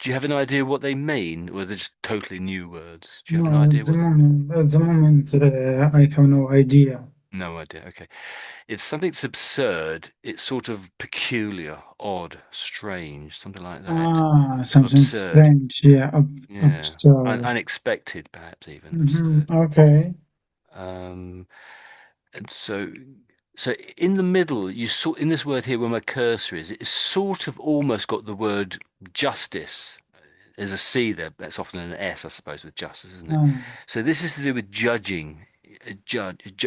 Do you have an idea what they mean, or are they just totally new words? Do you have an No, idea what? at the moment, I have no idea. No idea. Okay. If something's absurd, it's sort of peculiar, odd, strange, something like that. Ah, something Absurd. strange. Yeah, Yeah. absurd. Unexpected, perhaps even absurd. Okay. Um, and so in the middle, you saw in this word here where my cursor is, it's sort of almost got the word justice. There's a C there. That's often an S, I suppose, with justice, isn't it? Ah, So this is to do with judging.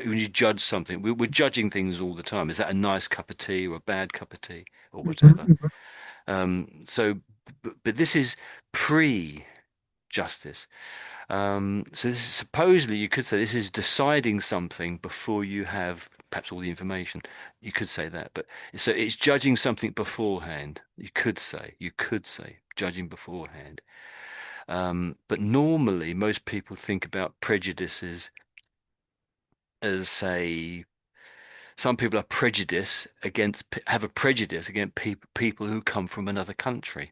When you judge something, we're judging things all the time. Is that a nice cup of tea or a bad cup of tea or whatever? mhm. But this is pre-justice. So this is supposedly you could say this is deciding something before you have perhaps all the information. You could say that, but so it's judging something beforehand. You could say judging beforehand. But normally, most people think about prejudices as, say, some people have a prejudice against people who come from another country.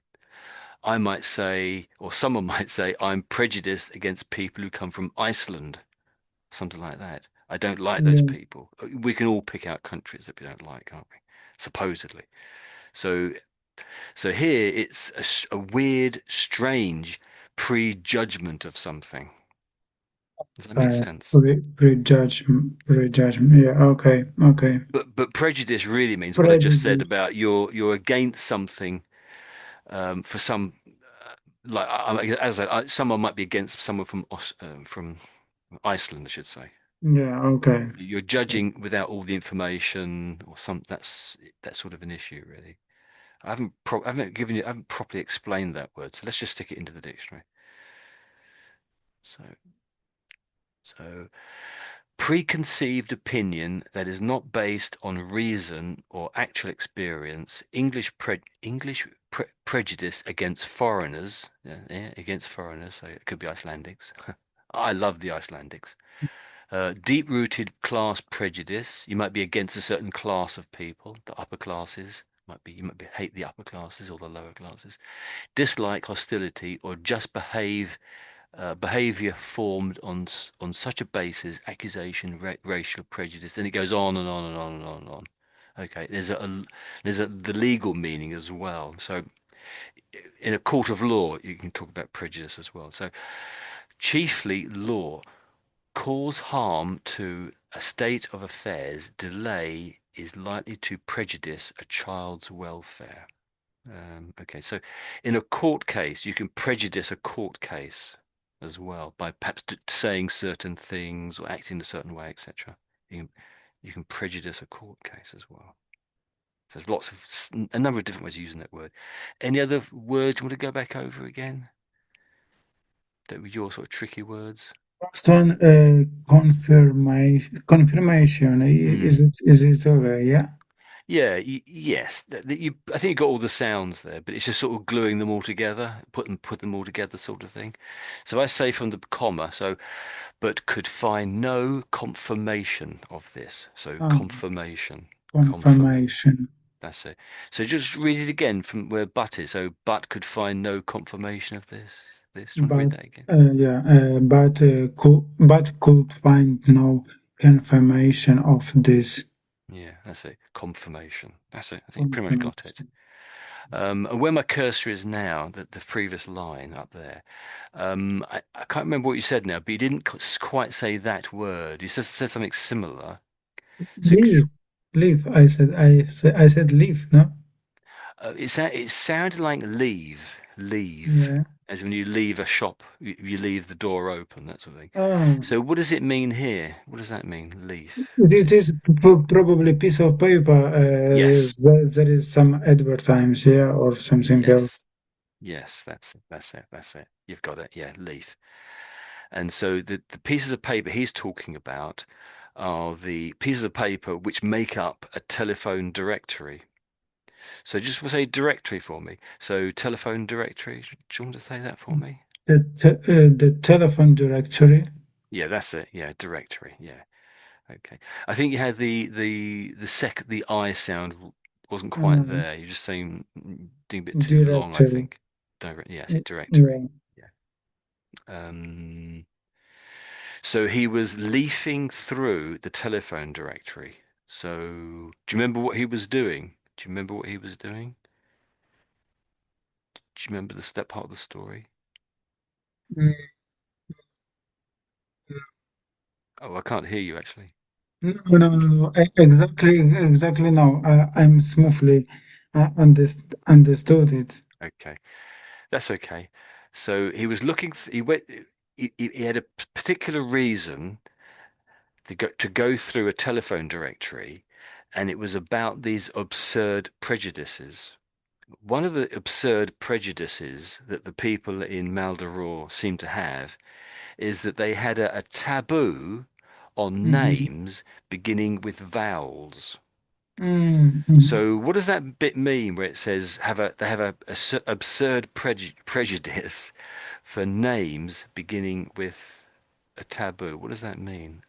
I might say, or someone might say, I'm prejudiced against people who come from Iceland, something like that. I don't like those Yeah, people. We can all pick out countries that we don't like, can't we? Supposedly. So, so here it's a weird, strange prejudgment of something. Does that make sense? prejudgment. Yeah, okay, okay. But prejudice really means what I just said Prejudice. about you're against something for some like someone might be against someone from Iceland, I should say. Yeah, okay. You're judging without all the information or some that's sort of an issue really. I haven't properly explained that word, so let's just stick it into the dictionary. So so preconceived opinion that is not based on reason or actual experience, prejudice against foreigners, against foreigners, so it could be Icelandics. I love the Icelandics. Deep-rooted class prejudice. You might be against a certain class of people, the upper classes. You might be hate the upper classes or the lower classes. Dislike, hostility, or just behavior formed on such a basis, accusation, racial prejudice, and it goes on and on and on and on and on. Okay, there's the legal meaning as well. So in a court of law, you can talk about prejudice as well. So chiefly law, cause harm to a state of affairs, delay is likely to prejudice a child's welfare. Okay, so in a court case, you can prejudice a court case as well by perhaps saying certain things or acting a certain way, etc. You can prejudice a court case as well. So there's a number of different ways of using that word. Any other words you want to go back over again? That were your sort of tricky words? Last one, confirmation. Confirmation. Hmm. Is it okay? Yeah. Yeah, yes. I think you got all the sounds there, but it's just sort of gluing them all together, put them all together, sort of thing. So I say from the comma, so but could find no confirmation of this. So Ah, confirmation, confirmation. confirmation. That's it. So just read it again from where but is. So but could find no confirmation of this. This. Do you want to read But that again? yeah, but could find no confirmation of this Yeah, that's it. Confirmation. That's it. I think you pretty much got it. confirmation. And where my cursor is now, the previous line up there, I can't remember what you said now, but you didn't quite say that word. You said something similar. So Leave, leave. I said leave. No. it sounded like leave, leave, Yeah. as when you leave a shop, you leave the door open, that sort of thing. Oh, So what does it mean here? What does that mean? Leave. What's it this? is probably piece of paper. Yes, There is some advertisements here or something else. yes, yes. That's it. That's it. That's it. You've got it. Yeah, leave. And so the pieces of paper he's talking about are the pieces of paper which make up a telephone directory. So just say directory for me. So telephone directory. Do you want to say that for me? The telephone directory. Yeah, that's it. Yeah, directory. Yeah. Okay. I think you had the I sound wasn't quite Um, there. You're just saying doing a bit too long, I directory. think. Direct. Yes, directory. Yeah. Yeah. Um, So he was leafing through the telephone directory. So, do you remember what he was doing? Do you remember what he was doing? Do you remember that part of the story? Mm, Oh, I can't hear you actually. No, no, no, no. Exactly. Now I'm smoothly understood it. Okay, that's okay. So he was looking. He went. He had a particular reason to go through a telephone directory, and it was about these absurd prejudices. One of the absurd prejudices that the people in Maldoror seem to have is that they had a taboo on Mhm. names beginning with vowels. Mm. So what does that bit mean where it says they have a absurd prejudice for names beginning with a taboo? What does that mean?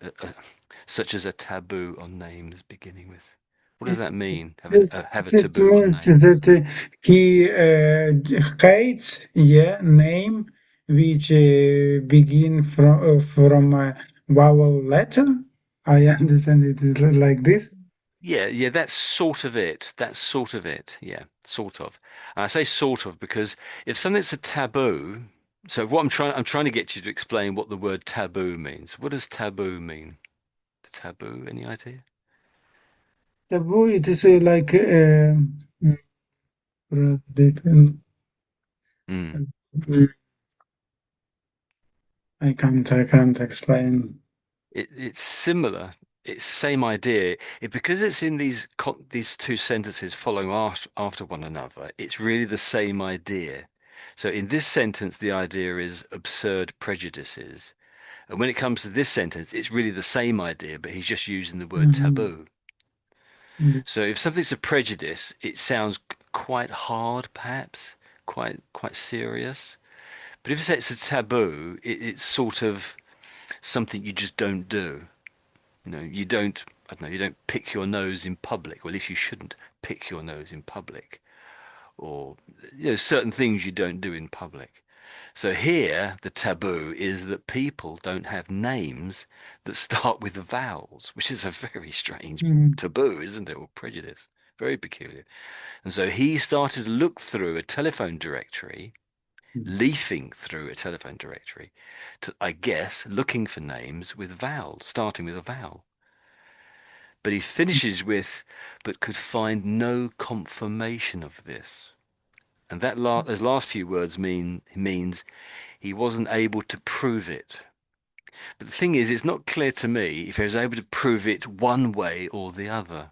Such as a taboo on names beginning with. What does It, that mean? it, Have a it taboo on means names. that he hates, yeah, name which begin from a vowel letter. I understand it like this. Yeah, yeah, that's sort of it. That's sort of it. Yeah, sort of. And I say sort of because if something's a taboo, so I'm trying to get you to explain what the word taboo means. What does taboo mean? The taboo, any idea? Taboo, it is like Hmm. I can't explain. It's similar. It's same idea. Because it's in these two sentences following after one another, it's really the same idea. So in this sentence, the idea is absurd prejudices. And when it comes to this sentence, it's really the same idea, but he's just using the word Mhm. taboo. So if something's a prejudice, it sounds quite hard, perhaps, quite serious. But if you say it's a taboo, it's sort of something you just don't do. You don't, I don't know, you don't pick your nose in public, or at least you shouldn't pick your nose in public, or certain things you don't do in public. So here, the taboo is that people don't have names that start with vowels, which is a very strange Mhm. taboo, isn't it? Or prejudice. Very peculiar. And so he started to look through a telephone directory, leafing through a telephone directory, to, I guess, looking for names with vowels, starting with a vowel. But he finishes with, but could find no confirmation of this. And those last few words means he wasn't able to prove it. But the thing is, it's not clear to me if he was able to prove it one way or the other,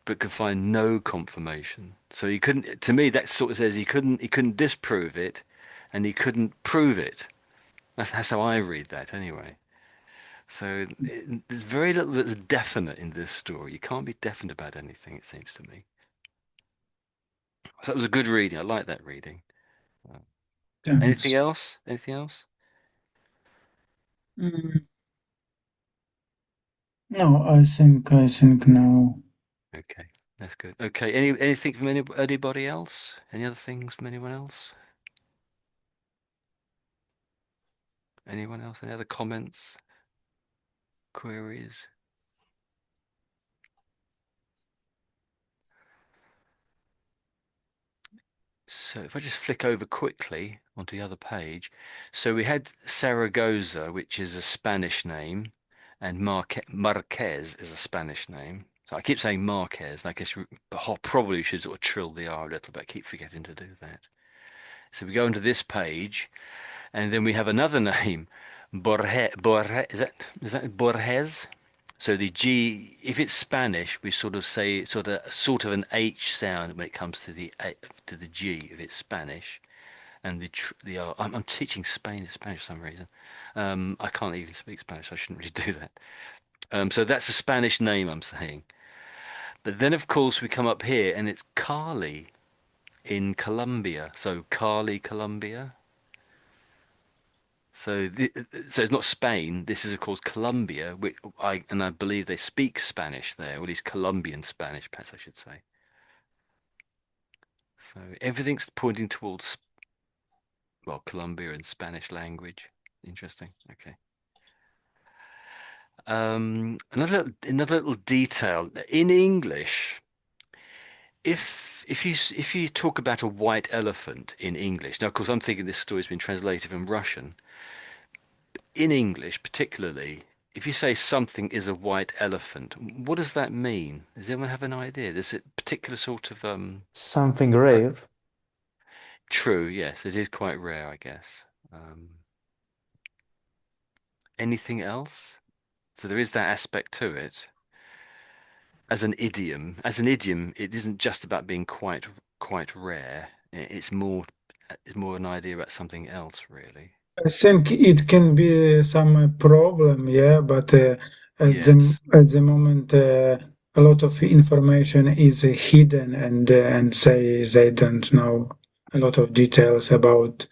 but could find no confirmation. So he couldn't. To me, that sort of says he couldn't disprove it, and he couldn't prove it. That's how I read that anyway. So there's very little that's definite in this story. You can't be definite about anything, it seems to me. So that was a good reading. I like that reading. Anything Thanks. else? Anything else? Mm, no, I think now. Okay, that's good. Okay, anything from anybody else? Any other things from anyone else? Anyone else? Any other comments, queries? So if I just flick over quickly onto the other page, so we had Saragossa, which is a Spanish name, and Marquez is a Spanish name. So I keep saying Marquez, and I guess probably should sort of trill the R a little bit. I keep forgetting to do that. So we go onto this page, and then we have another name, Borges. Is that Borges? So the G, if it's Spanish, we sort of say sort of an H sound when it comes to the G if it's Spanish, and the R. I'm teaching Spanish for some reason. I can't even speak Spanish, so I shouldn't really do that. So that's a Spanish name I'm saying. But then of course we come up here and it's Cali in Colombia. So Cali, Colombia. So it's not Spain. This is, of course, Colombia, which I believe they speak Spanish there, or at least Colombian Spanish, perhaps I should say. So everything's pointing towards, well, Colombia and Spanish language. Interesting. Okay. Another little detail in English. If you talk about a white elephant in English, now of course I'm thinking this story's been translated from Russian. In English, particularly, if you say something is a white elephant, what does that mean? Does anyone have an idea? Is it particular sort of Something rare. true, yes, it is quite rare, I guess. Anything else? So there is that aspect to it. As an idiom, it isn't just about being quite rare. It's more an idea about something else, really. I think it can be some problem, yeah, but Yes. at the moment a lot of information is hidden and say they don't know a lot of details about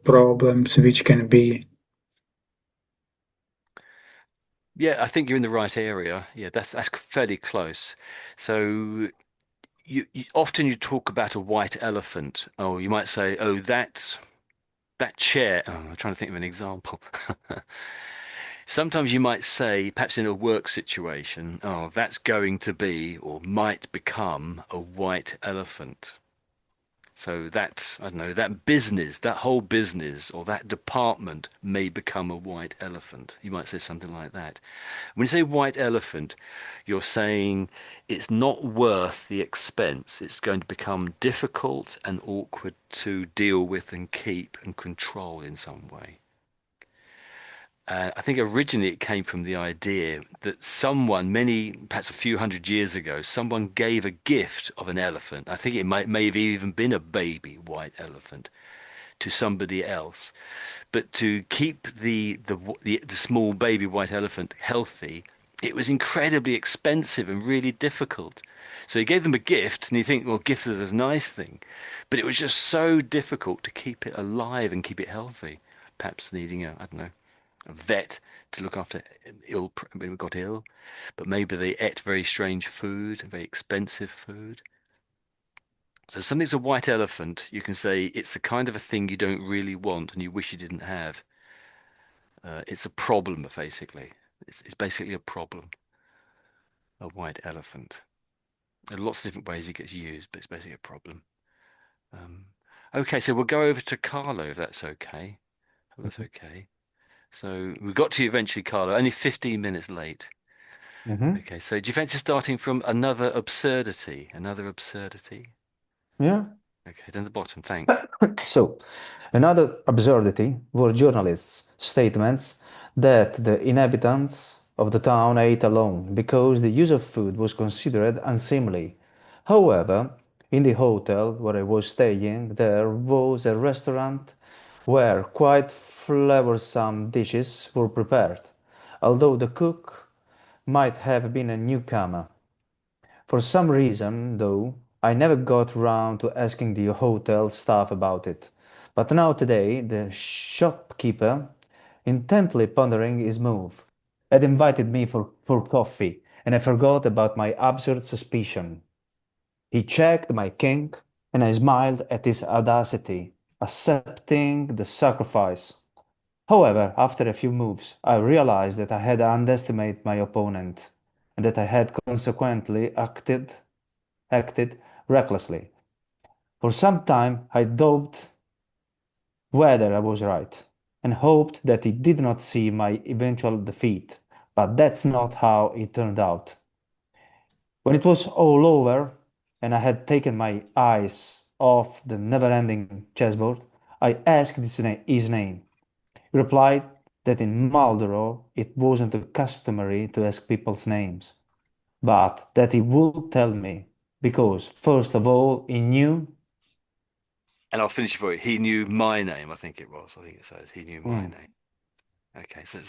problems which can be. Yeah, I think you're in the right area. Yeah, that's fairly close. So often you talk about a white elephant, or you might say, "Oh, that chair." Oh, I'm trying to think of an example. Sometimes you might say, perhaps in a work situation, "Oh, that's going to be or might become a white elephant." So that, I don't know, that whole business or that department may become a white elephant. You might say something like that. When you say white elephant, you're saying it's not worth the expense. It's going to become difficult and awkward to deal with and keep and control in some way. I think originally it came from the idea that perhaps a few hundred years ago, someone gave a gift of an elephant. I think it may have even been a baby white elephant to somebody else. But to keep the small baby white elephant healthy, it was incredibly expensive and really difficult. So he gave them a gift, and you think, well, gift is a nice thing, but it was just so difficult to keep it alive and keep it healthy. Perhaps needing I don't know, a vet to look after when we got ill, but maybe they ate very strange food, very expensive food. So something's a white elephant, you can say it's the kind of a thing you don't really want and you wish you didn't have. It's a problem, basically. It's basically a problem, a white elephant. There are lots of different ways it gets used, but it's basically a problem. Um, okay, so we'll go over to Carlo, if that's okay. If that's okay. So we got to you eventually, Carlo, only 15 minutes late. Hmm. Okay, so do you fancy starting from another absurdity? Another absurdity? Yeah. Okay, down the bottom, thanks. So, another absurdity were journalists' statements that the inhabitants of the town ate alone because the use of food was considered unseemly. However, in the hotel where I was staying, there was a restaurant where quite flavorsome dishes were prepared. although the cook might have been a newcomer. For some reason, though, I never got round to asking the hotel staff about it. But now today, the shopkeeper, intently pondering his move, had invited me for coffee, and I forgot about my absurd suspicion. He checked my kink, and I smiled at his audacity, accepting the sacrifice. However, after a few moves, I realized that I had underestimated my opponent, and that I had consequently acted recklessly. For some time, I doubted whether I was right, and hoped that he did not see my eventual defeat. But that's not how it turned out. When it was all over, and I had taken my eyes off the never-ending chessboard, I asked his name. He replied that in Maldoror it wasn't customary to ask people's names, but that he would tell me, because first of all he knew. And I'll finish it for you. He knew my name, I think it was. I think it says he knew my Hmm. name. Okay, so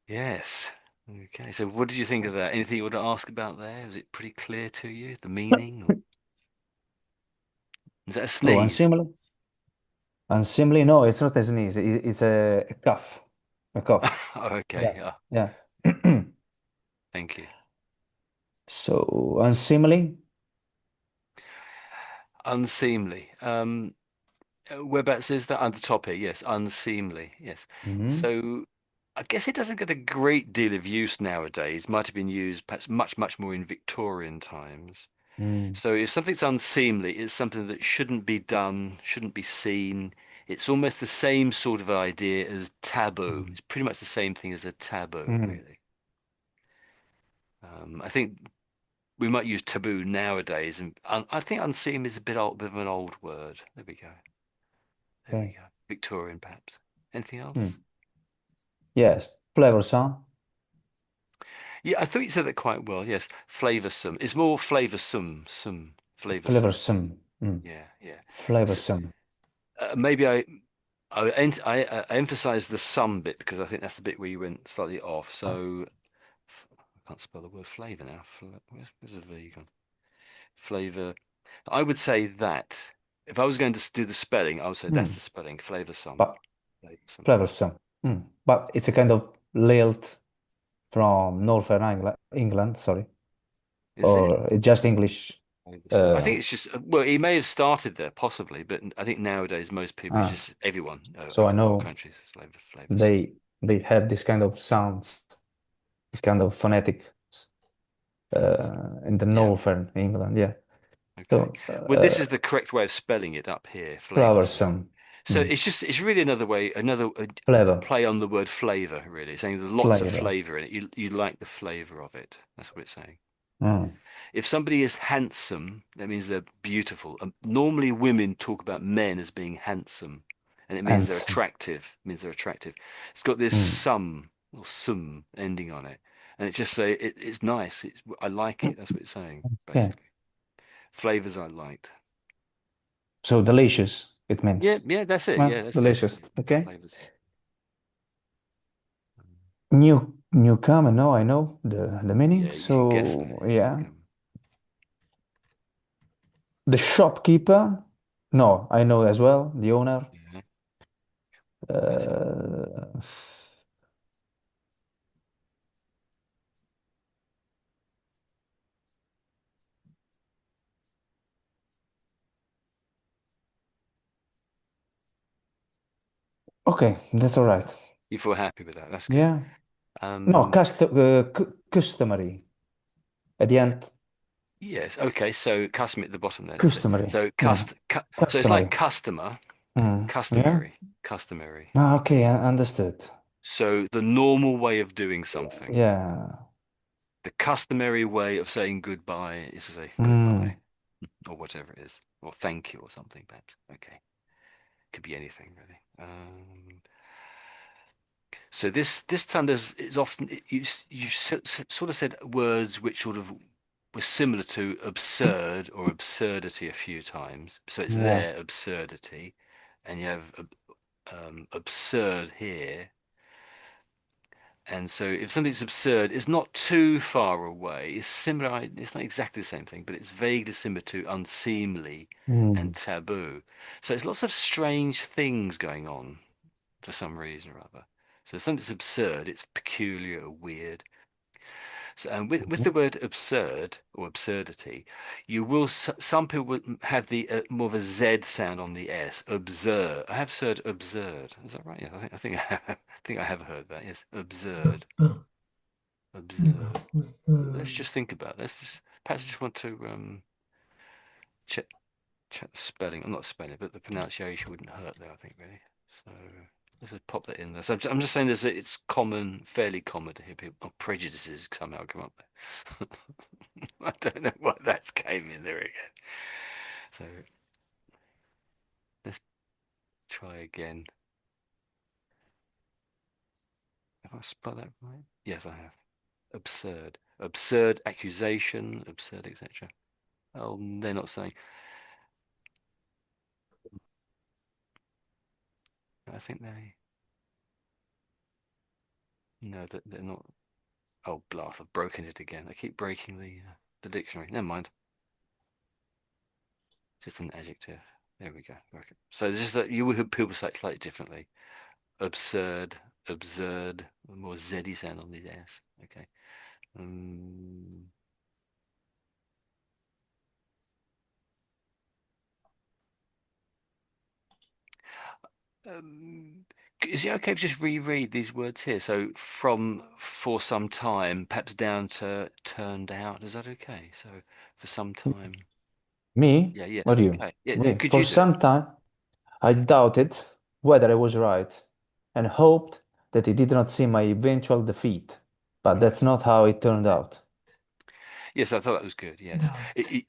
yes. Okay, so what did you think of that? Anything you want to ask about there? Was it pretty clear to you, the meaning? Or is that a Oh, sneeze? unseemly? Unseemly? No, it's not a sneeze. It's a cough. A cough. Oh, okay, Yeah. yeah. Yeah. Thank you. So, unseemly? Unseemly. Whereabouts is that? Under topic, yes. Unseemly, yes. Hmm. So I guess it doesn't get a great deal of use nowadays. Might have been used perhaps much, much more in Victorian times. Mm. So if something's unseemly, it's something that shouldn't be done, shouldn't be seen. It's almost the same sort of idea as taboo. Mm. It's pretty much the same thing as a taboo, Mm. really. I think we might use taboo nowadays, and I think unseemly is a bit of an old word. There we go. There we Okay. go. Victorian, perhaps. Anything else? Mm. Yes. Flavorsome. Yeah, I thought you said that quite well. Yes, flavoursome. It's more flavoursome, flavoursome. Flavorsome. Mm. Yeah, yeah. So, Flavorsome. maybe I emphasise the some bit because I think that's the bit where you went slightly off. So I can't spell the word flavour now. Where's the V gone? Flavour. I would say that if I was going to do the spelling, I would say that's Mm. the spelling. Flavoursome. But Flavoursome. flavorsome. Mm. But it's a kind of lilt from Northern England, sorry, Is it? or just English. I Uh, think it's just well, he may have started there possibly, but I think nowadays most people, it's ah, just everyone so I over the whole know country is flavor some. they they had this kind of sounds, this kind of phonetic in the Yeah. northern England. Yeah. Okay. So Well, this is the correct way of spelling it up here, flavorsome. flavorsome. So Mm. it's really another way, a Flavor, play on the word flavor, really, saying there's lots of flavor. flavor in it. You like the flavor of it. That's what it's saying. Mm. If somebody is handsome, that means they're beautiful. Normally, women talk about men as being handsome, and it means they're And attractive. It means they're attractive. It's got this mm. some or sum ending on it, and it just say it's nice. I like it. That's what it's saying, Yeah. basically. Flavors I liked. So delicious, it Yeah, means. yeah, that's it. Yeah, Well, that's delicious. basically Okay. flavors. Newcomer, no, I know the meaning. Yeah, you can guess that. So yeah. Newcomer. The shopkeeper, no, I know as well, the owner. Yeah, that's it. Uh, okay, that's all right. You feel happy with that? That's good. Yeah. No, Um, customary. At the end, Yes. Okay. So custom at the bottom there. That's it. customary. So Yeah. so it's like Customary. customer, Yeah. customary. Ah, okay, I understood. So the normal way of doing something, Yeah. the customary way of saying goodbye is to say Mm. goodbye or whatever it is, or thank you or something perhaps. Okay. Could be anything really. So this time is often sort of said words which sort of were similar to absurd or absurdity a few times. So it's Yeah. there absurdity, and you have absurd here. And so if something's absurd, it's not too far away. It's similar, it's not exactly the same thing, but it's vaguely similar to unseemly and Mm. taboo. So it's lots of strange things going on for some reason or other. So if something's absurd, it's peculiar or weird. So, and with Mhm. the word absurd or absurdity, you will some people would have the more of a Z sound on the S. Absurd. I have heard absurd. Is that right? Yeah, I think I think I have heard that. Yes, absurd. Absurd. Let's just think about it. Let's just perhaps I just want to check the spelling. I'm not spelling, but the pronunciation wouldn't hurt there. I think really. So let's just pop that in there. So I'm just saying this. It's common, fairly common to hear people prejudices somehow come up there. I don't know why that's came in there again. So let's try again. Have I spelled that right? Yes, I have. Absurd. Absurd accusation, absurd, etc. Oh, they're not saying. I think they. No, that they're not. Oh, blast! I've broken it again. I keep breaking the dictionary. Never mind. Just an adjective. There we go. Okay. So it's just that you would people say it slightly differently. Absurd, absurd, more zeddy sound on the S. Okay. Um, Um, is it okay if I just reread these words here? So from for some time, perhaps down to turned out. Is that okay? So for some time. Me? Yeah, yes, What do you? okay. Yeah, Me. could For you do it? some time, I doubted whether I was right and hoped that he did not see my eventual defeat. But Right. that's not how it turned out. Yes, I thought that was good. Yes. Doubt.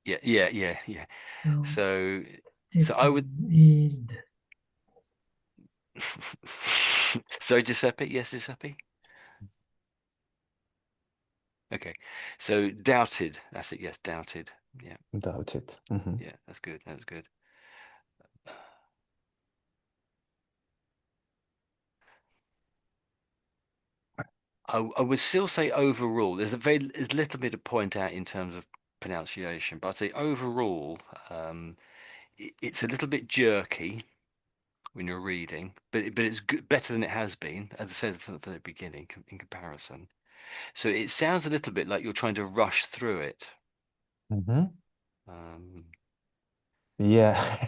Yeah, yeah, yeah, yeah. No, So so I would defeated. Sorry, Giuseppe. Yes, Giuseppe. Okay. So doubted. That's it. Yes, doubted. Yeah, Doubted. Hmm. yeah, that's good. That was good. I would still say overall, there's a little bit to point out in terms of pronunciation, but I'd say overall, it's a little bit jerky when you're reading, but it's good, better than it has been, as I said from the beginning in comparison. So it sounds a little bit like you're trying to rush through it. Hmm. Um, Yeah.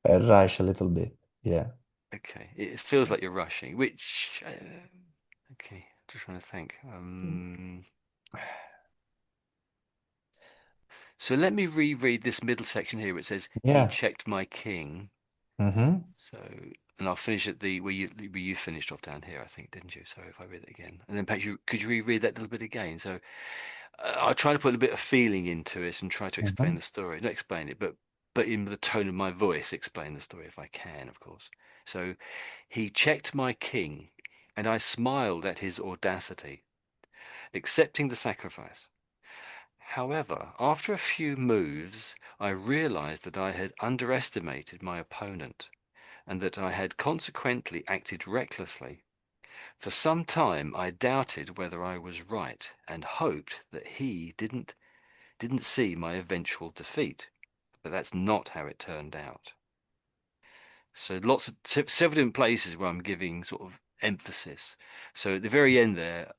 I rush a little bit. Yeah. okay, it feels like you're rushing, which okay, just trying to think. So let me reread this middle section here. It says, "He Yeah. checked my king." Hmm. So, and I'll finish at the where you finished off down here, I think, didn't you? So if I read it again, and then perhaps you could you reread that little bit again? So I'll try to put a bit of feeling into it and try to explain Hmm. the story. Not explain it, but in the tone of my voice, explain the story if I can, of course. So he checked my king, and I smiled at his audacity, accepting the sacrifice. However, after a few moves, I realized that I had underestimated my opponent and that I had consequently acted recklessly. For some time I doubted whether I was right and hoped that he didn't see my eventual defeat. But that's not how it turned out. So lots of several different places where I'm giving sort of emphasis. So at the very end there,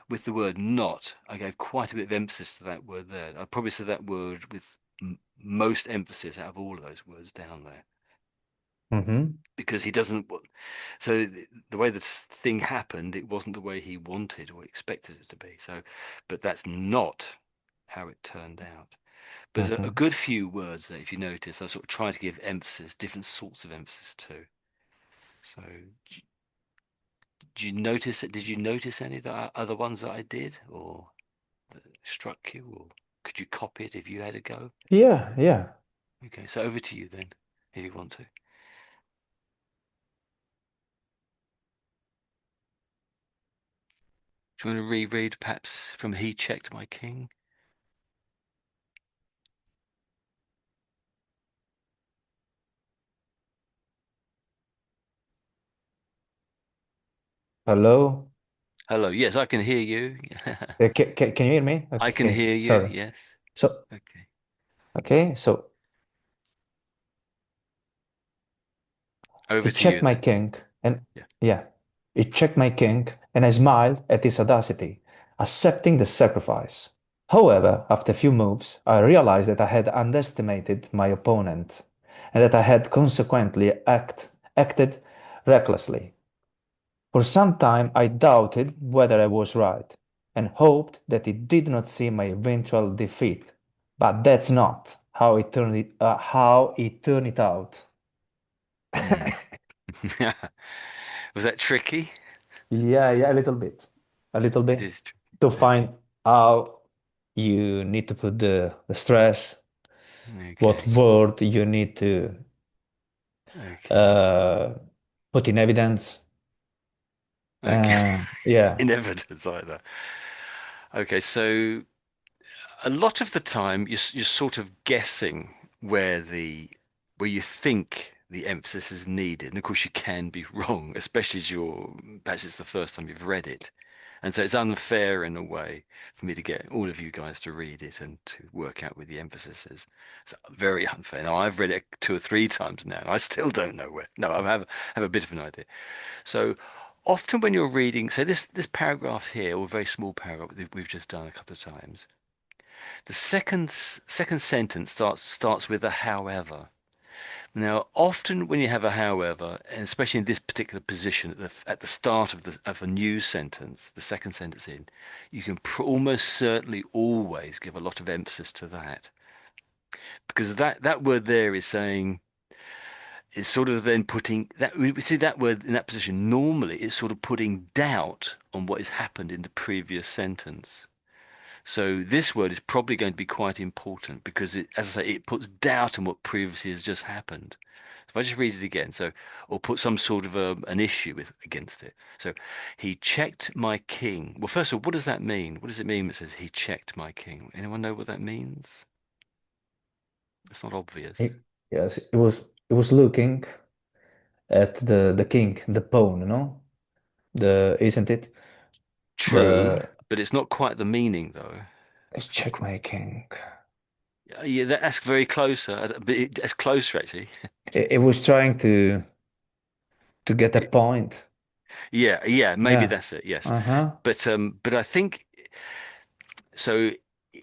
with the word not, I gave quite a bit of emphasis to that word there. I probably said that word with most emphasis out of all of those words down there Hmm. because he doesn't. So the way this thing happened, it wasn't the way he wanted or expected it to be. So, but that's not how it turned out. But there's a Hmm. good few words that, if you notice, I sort of try to give emphasis, different sorts of emphasis to. So, do you notice it? Did you notice any of the other ones that I did, or that struck you, or could you copy it if you had a go? Yeah. Yeah. Okay, so over to you then, if you want to. Do you want to reread perhaps from He Checked My King? Hello? Hello. Yes, I can hear you. Can you hear me? I can Okay, hear you. sorry. Yes. So, Okay. okay, so Over it to you checked my then. king, and Yeah. yeah, it checked my king, and I smiled at his audacity, accepting the sacrifice. However, after a few moves, I realized that I had underestimated my opponent, and that I had consequently acted recklessly. For some time, I doubted whether I was right, and hoped that he did not see my eventual defeat. But that's not how it turned it out. Hmm. Was that tricky? Yeah, yeah, a little It bit is tricky. to Okay. find how you need to put the stress, what Okay. word you need to Okay. uh, put in evidence. Okay. Yeah. In evidence either. Okay. So a lot of the time you're sort of guessing where the where you think the emphasis is needed, and of course you can be wrong, especially as you're perhaps it's the first time you've read it, and so it's unfair in a way for me to get all of you guys to read it and to work out where the emphasis is. It's very unfair. Now I've read it two or three times now, and I still don't know where. No, have a bit of an idea. So often when you're reading, say this paragraph here, or a very small paragraph that we've just done a couple of times. The second sentence starts with a however. Now, often when you have a however, and especially in this particular position at the start of a new sentence, the second sentence in, you can almost certainly always give a lot of emphasis to that because that word there is saying is sort of then putting that we see that word in that position normally it's sort of putting doubt on what has happened in the previous sentence. So this word is probably going to be quite important because it, as I say, it puts doubt on what previously has just happened. So if I just read it again, so or put some sort of an issue against it. So he checked my king. Well, first of all, what does that mean? What does it mean when it says he checked my king? Anyone know what that means? It's not obvious. Yes, it was looking at the king, the pawn, The isn't it? True, The but it's not quite the meaning though. Let's It's not check quite. my king. Yeah, that's very closer. That's closer actually. It was trying to get a point. Yeah, yeah, maybe Yeah. that's it. Yes, Uh-huh. but I think so.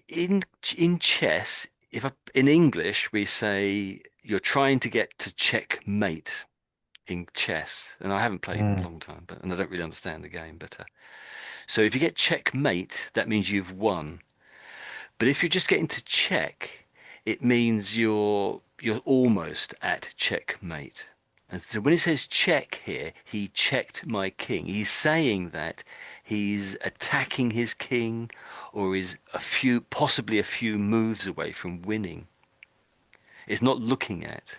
In chess, in English we say you're trying to get to checkmate in chess, and I haven't played in a Mm. long time, but and I don't really understand the game. But so if you get checkmate, that means you've won. But if you're just getting to check, it means you're almost at checkmate. And so when it says check here, he checked my king. He's saying that he's attacking his king or is possibly a few moves away from winning. It's not looking at.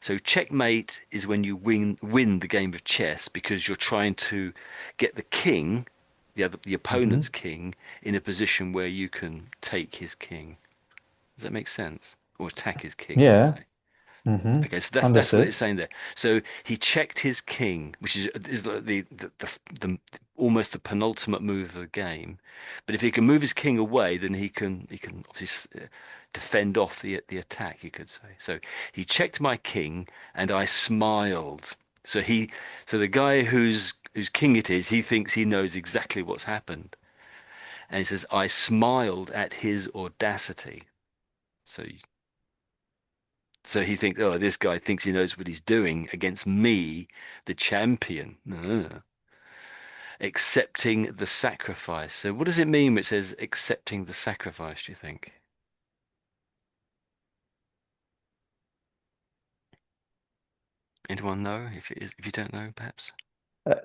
So checkmate is when you win the game of chess because you're trying to get the king, the Mm-hmm. opponent's king, in a position where you can take his king. Does that make sense? Or attack his king, let's Yeah. say. Mm-hmm. Okay, so that's what it's Understood. saying there. So he checked his king, which is the almost the penultimate move of the game. But if he can move his king away, then he can obviously defend off the attack. You could say. So he checked my king, and I smiled. So the guy whose king it is, he thinks he knows exactly what's happened, and he says I smiled at his audacity. So So he thinks, oh, this guy thinks he knows what he's doing against me, the champion. Accepting the sacrifice. So what does it mean when it says accepting the sacrifice, do you think? Anyone know? If you don't know, perhaps?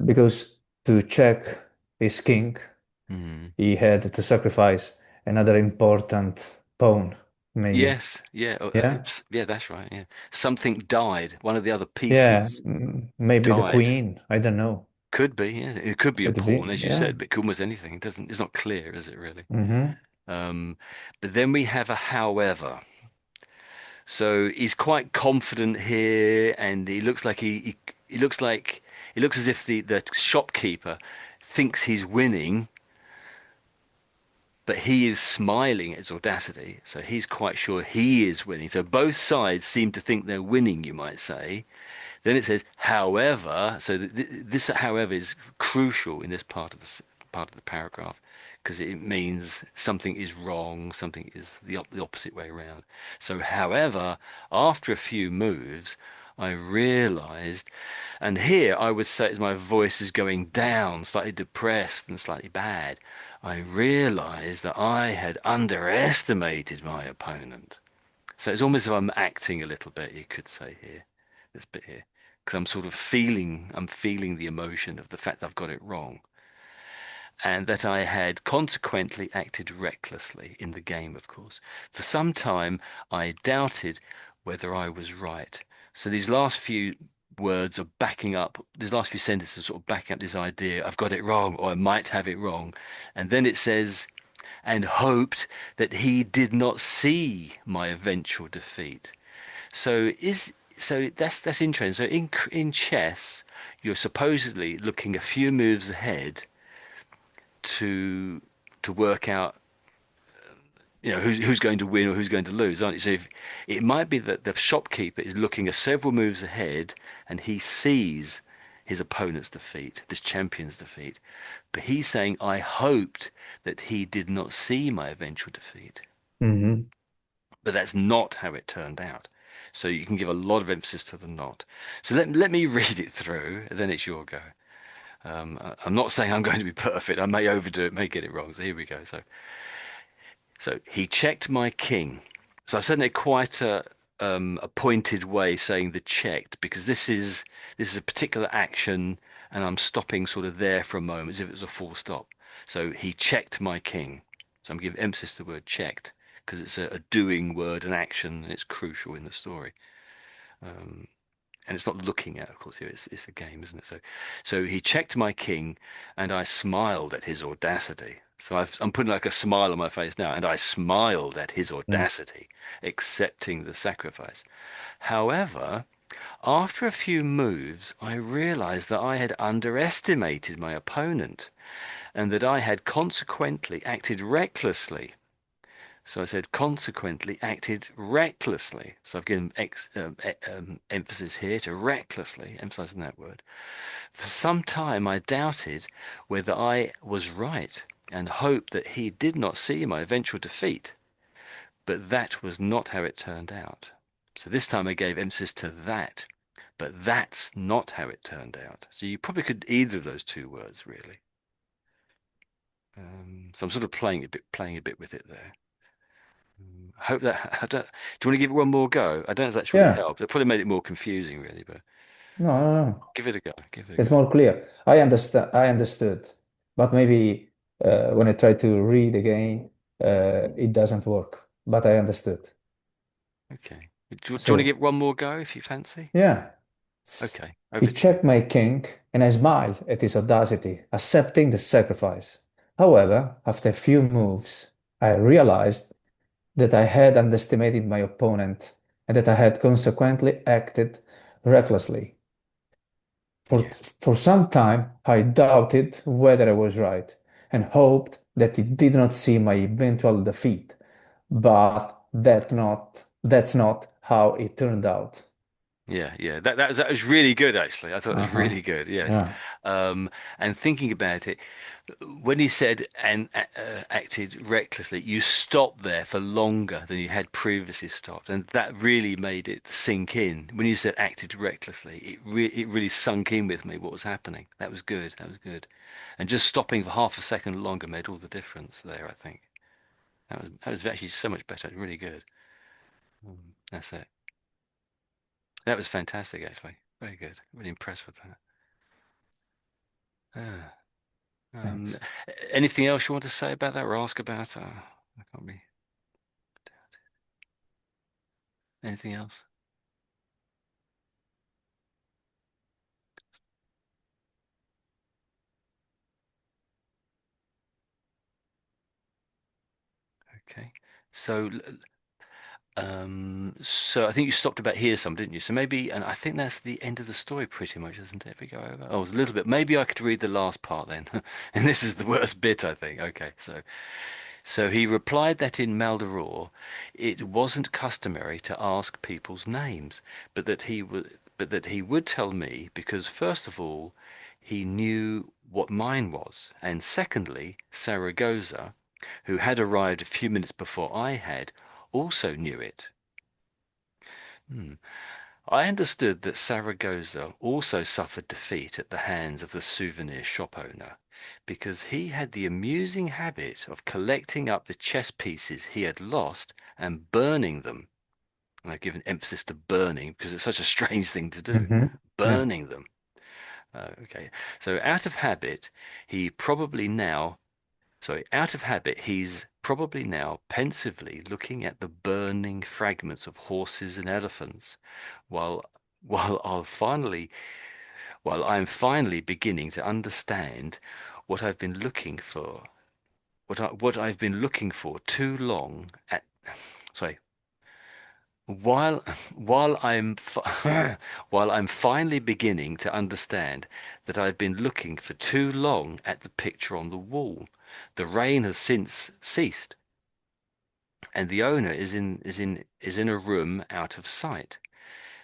Because to check his king, Hmm. he had to sacrifice another important pawn, maybe. Yes, yeah, Yeah? yeah, that's right. Yeah, something died. One of the other Yeah. pieces Maybe the died. queen. I don't know. Could be. Yeah, it could be a Could be. pawn, as you Yeah. said, but it could almost anything. It doesn't. It's not clear, is it really? Mm-hmm. Um, but then we have a however. So he's quite confident here, and he looks like it looks like it looks as if the shopkeeper thinks he's winning, but he is smiling at his audacity, so he's quite sure he is winning. So both sides seem to think they're winning, you might say. Then it says, however, so this however is crucial in this part of the paragraph because it means something is wrong, something is the opposite way around. So, however, after a few moves, I realized, and here I would say as my voice is going down, slightly depressed and slightly bad, I realized that I had underestimated my opponent. So it's almost as if I'm acting a little bit, you could say here, this bit here, because I'm feeling the emotion of the fact that I've got it wrong, and that I had consequently acted recklessly in the game, of course. For some time, I doubted whether I was right. So these last few words are backing up, these last few sentences are sort of backing up this idea, I've got it wrong, or I might have it wrong. And then it says, and hoped that he did not see my eventual defeat. So that's interesting. So in chess, you're supposedly looking a few moves ahead to work out, who's going to win or who's going to lose, aren't you? So if, it might be that the shopkeeper is looking several moves ahead and he sees his opponent's defeat, this champion's defeat, but he's saying, I hoped that he did not see my eventual defeat. Hmm. But that's not how it turned out. So you can give a lot of emphasis to the not. So let me read it through, then it's your go. I'm not saying I'm going to be perfect. I may overdo it, may get it wrong. So here we go. So he checked my king. So I said in a quite a pointed way saying the checked because this is a particular action and I'm stopping sort of there for a moment as if it was a full stop. So he checked my king. So I'm giving emphasis to the word checked because it's a doing word, an action, and it's crucial in the story. And it's not looking at, of course, here it's a game, isn't it? So he checked my king, and I smiled at his audacity. So I'm putting like a smile on my face now, and I smiled at his audacity, accepting the sacrifice. However, after a few moves, I realized that I had underestimated my opponent, and that I had consequently acted recklessly. So I said, consequently acted recklessly. So I've given emphasis here to recklessly, emphasizing that word. For some time, I doubted whether I was right and hoped that he did not see my eventual defeat. But that was not how it turned out. So this time I gave emphasis to that. But that's not how it turned out. So you probably could either of those two words, really. So I'm sort of playing a bit with it there. I hope that. Do you want to give it one more go? I don't know if that's really Yeah. helped. It probably made it more confusing, really, but No, no, no. give it a go. Give it a It's go. more clear. I understand. I understood, but maybe when I try to read again, it doesn't work. But I understood. Okay. Do you want to give So it one more go if you fancy? yeah, Okay. he Over to you. checked my king, and I smiled at his audacity, accepting the sacrifice. However, after a few moves, I realized that I had underestimated my opponent and that I had consequently acted recklessly. For, Yeah. for some time, I doubted whether I was right and hoped that he did not see my eventual defeat, but that's not how it turned out. Yeah, yeah, that was really good actually. I thought it was Uh-huh. really good. Yes, Yeah. and thinking about it, when he said and acted recklessly, you stopped there for longer than you had previously stopped, and that really made it sink in. When you said acted recklessly, it really sunk in with me what was happening. That was good. That was good, and just stopping for half a second longer made all the difference there. I think that was actually so much better. Really good. That's it. That was fantastic, actually. Very good. Really impressed with that. Ah, um, Thanks. anything else you want to say about that or ask about? I can't be. Anything else? Okay. So So I think you stopped about here some, didn't you? So maybe, and I think that's the end of the story pretty much, isn't it? If we go over, oh, it's a little bit. Maybe I could read the last part then. And this is the worst bit, I think. Okay, so he replied that in Maldoror, it wasn't customary to ask people's names, but that he would tell me because first of all, he knew what mine was, and secondly, Saragossa, who had arrived a few minutes before I had, also knew it. I understood that Saragossa also suffered defeat at the hands of the souvenir shop owner, because he had the amusing habit of collecting up the chess pieces he had lost and burning them. And I've given emphasis to burning because it's such a strange thing to do. Yeah. Burning them. Okay. So out of habit, he's probably now pensively looking at the burning fragments of horses and elephants, while while I'm finally beginning to understand what I've been looking for, what I've been looking for too long at. Sorry. While while I'm while I'm finally beginning to understand that I've been looking for too long at the picture on the wall, the rain has since ceased, and the owner is in a room out of sight.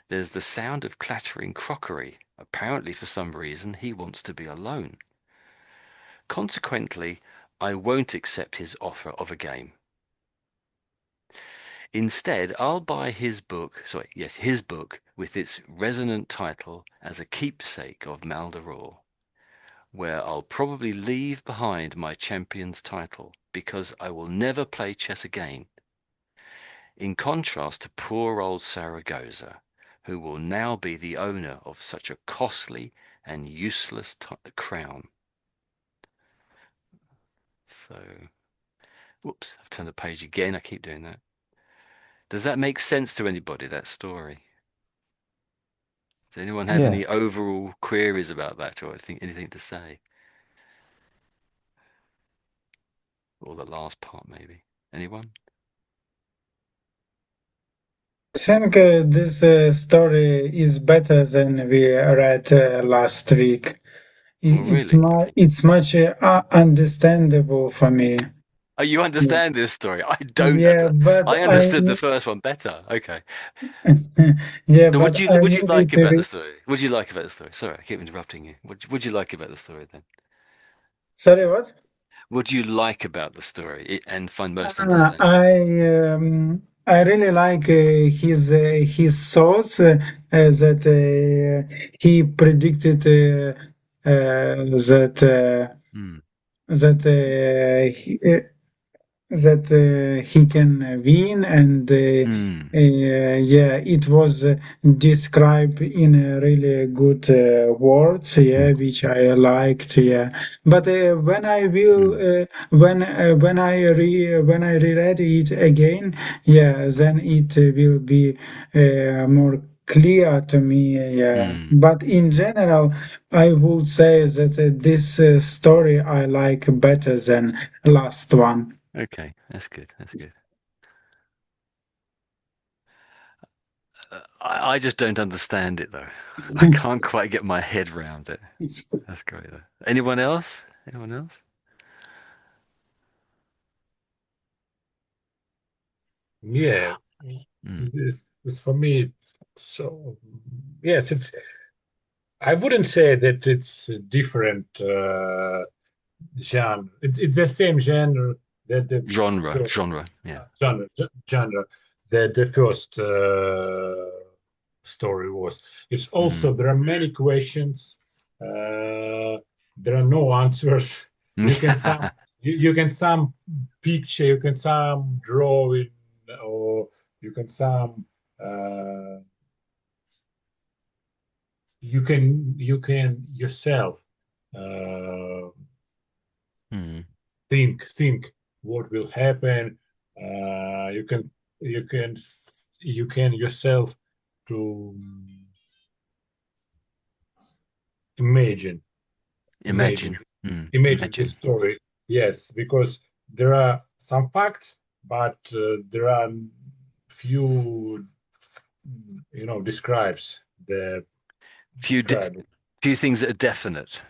There's the sound of clattering crockery. Apparently, for some reason, he wants to be alone. Consequently, I won't accept his offer of a game. Instead, I'll buy his book, his book with its resonant title as a keepsake of Maldoror, where I'll probably leave behind my champion's title because I will never play chess again. In contrast to poor old Saragossa, who will now be the owner of such a costly and useless crown. So, whoops, I've turned the page again. I keep doing that. Does that make sense to anybody, that story? Does anyone have Yeah. any overall queries about that or anything to say? Or the last part, maybe? Anyone? I think this story is better than we read last week. Oh, It's really? much, Okay. it's much understandable for me. Oh, you Yeah, understand this story? I don't. yeah, but I understood the first one better. Okay. yeah, So, but I would you needed like to about the story? Would you like about the story? Sorry, I keep interrupting you. Would you like about the story then? Sorry, what? Would you like about the story and find most Ah, understandable? I really like his thoughts that he predicted that Hmm. that he can win, and Hmm. yeah, it was described in a really good words, yeah, which I liked, yeah. But Hmm. when I reread it again, yeah, then it will be more clear to me, yeah. Hmm. But in general, I would say that this story I like better than last one. Okay, that's good. That's good. I just don't understand it though. I can't quite get my head round it. That's great though. Anyone else? Anyone else? Yeah, Hmm. it's for me. So yes, it's. I wouldn't say that it's a different genre. It's the same genre that the first Genre. Yeah. genre that the first story was. It's Hmm. also there are many questions. Uh, there are no answers. You can some you can some picture, you can some drawing, or you can some you can yourself uh, Hmm. think what will happen. You can you can you can yourself to imagine imagine Imagine. Hmm. imagine this Imagine. story. Yes, because there are some facts, but there are few, describes the Few describe it. few things that are definite.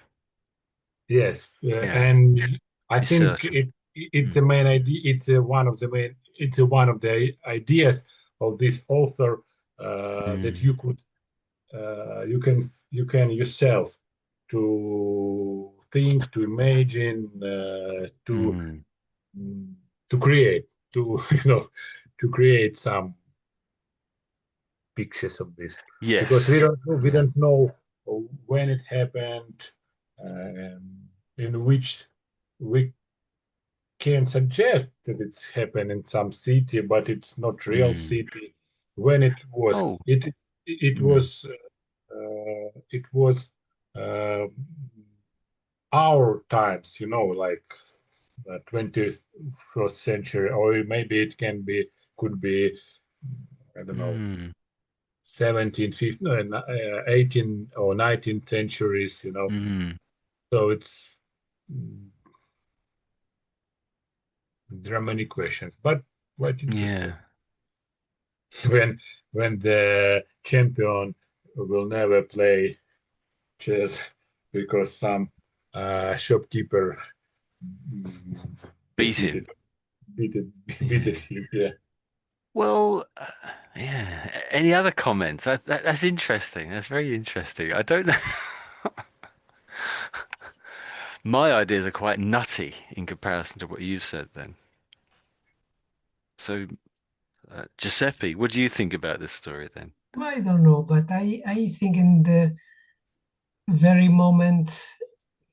Yes, Yeah, and to I be think certain. it's the main idea. It's one of the ideas of this author that Mm. you can yourself to think, to imagine, Mm. mm, to create, to to create some pictures of this, because Yes. we Yeah. don't know when it happened, um, in which we can suggest that it's happened in some city, but it's not real Mm. city. When it was, Oh. it Mm. was it was uh, our times, like the 21st century, or maybe it could be, I don't know, Mm. 17th, 15th, 18th or 19th centuries, Mm. So mm, there are many questions, but quite interesting. Yeah. When the champion will never play chess because some shopkeeper mm, Beat defeated, him. beated Yeah. him. Yeah. Well, yeah. Any other comments? That's interesting. That's very interesting. I don't know. My ideas are quite nutty in comparison to what you've said then. So, Giuseppe, what do you think about this story then? I don't know, but I think in the very moment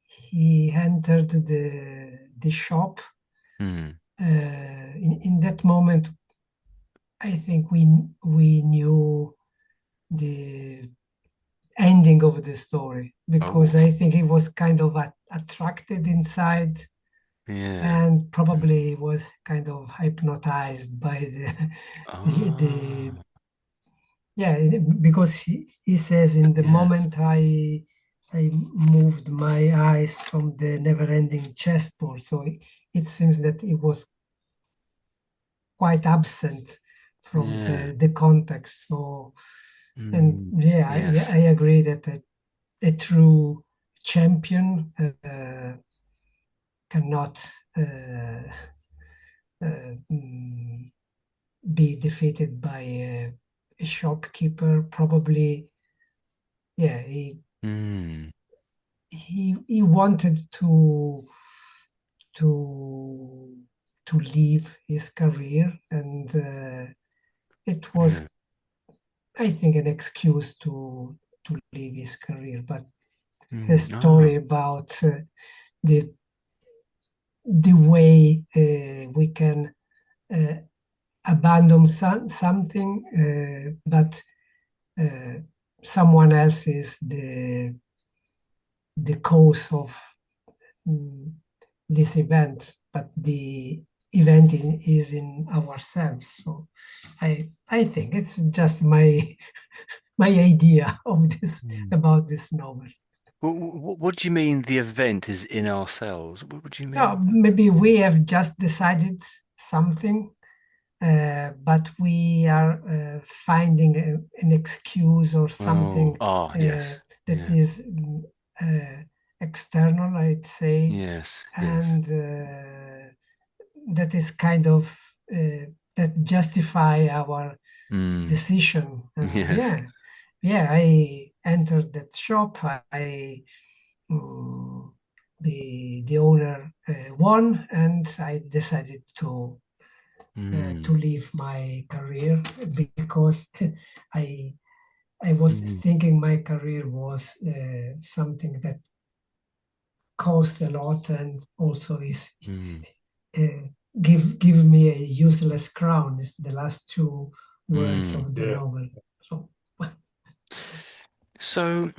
he entered the shop, Hmm. in that moment, I think we knew the ending of the story because Oh, I think he was kind of attracted inside yeah. and probably was kind of hypnotized by the Ah, yeah, because he says in the moment yes. I moved my eyes from the never-ending chessboard, so it seems that it was quite absent from Yeah. the context. So, and Mm, yeah, yes. I agree that a true champion cannot mm, be defeated by a shopkeeper. Probably, yeah, Mm, he wanted to to leave his career, and it was, yeah. I think, an excuse to leave his career. But the Mm, story ah, about the the way we can uh, abandon something, but uh, someone else is the cause of mm, this event, but the event is in ourselves. So I think it's just my my idea of this mm. about this novel. What do you mean the event is in ourselves? What do you mean? Maybe we have just decided something, but we are finding an excuse or Oh, something ah, yes. that Yeah. is external, I'd say, Yes, yes. and that is kind of that justify our Mm, decision. And yes. yeah, I entered that shop. Mm, the owner won, and I decided to Mm, leave my career because I I was mm, thinking my career was something that cost a lot and also is mm, uh, give me a useless crown is the last two words mm. of the Yeah. novel. So So,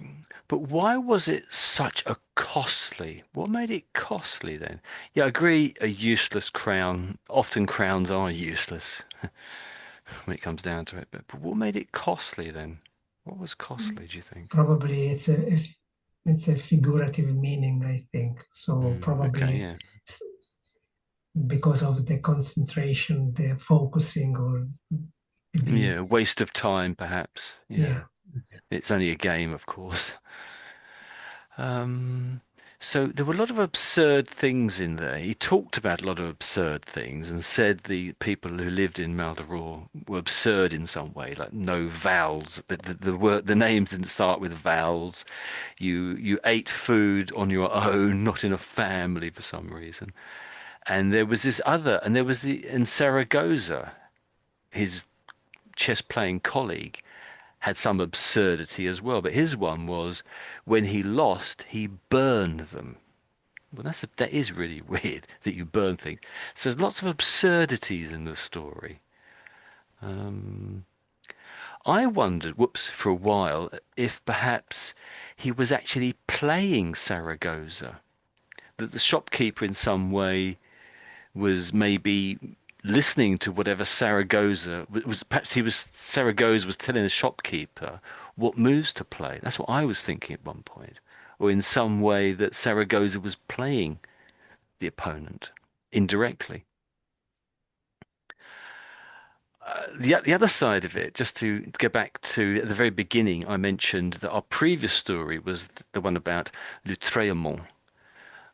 but why was it such a costly? What made it costly then? Yeah, I agree, a useless crown. Often crowns are useless when it comes down to it. But what made it costly then? What was costly, do you think? probably it's a figurative meaning, I think. So Mm, okay, probably yeah. because of the concentration, the focusing, or Maybe, Yeah, waste of time, perhaps. yeah. Yeah, it's only a game, of course. Um, so there were a lot of absurd things in there. He talked about a lot of absurd things and said the people who lived in Maldoror were absurd in some way, like no vowels. The names didn't start with vowels. You ate food on your own, not in a family for some reason. And there was this other, and there was the in Saragossa, his chess playing colleague had some absurdity as well, but his one was when he lost, he burned them. Well, that is really weird that you burn things. So there's lots of absurdities in the story. Um, I wondered, whoops, for a while, if perhaps he was actually playing Saragossa, that the shopkeeper in some way was maybe listening to whatever Saragossa was. Perhaps Saragossa was telling the shopkeeper what moves to play. That's what I was thinking at one point, or in some way that Saragossa was playing the opponent indirectly. The other side of it, just to go back to at the very beginning, I mentioned that our previous story was the one about Lautréamont,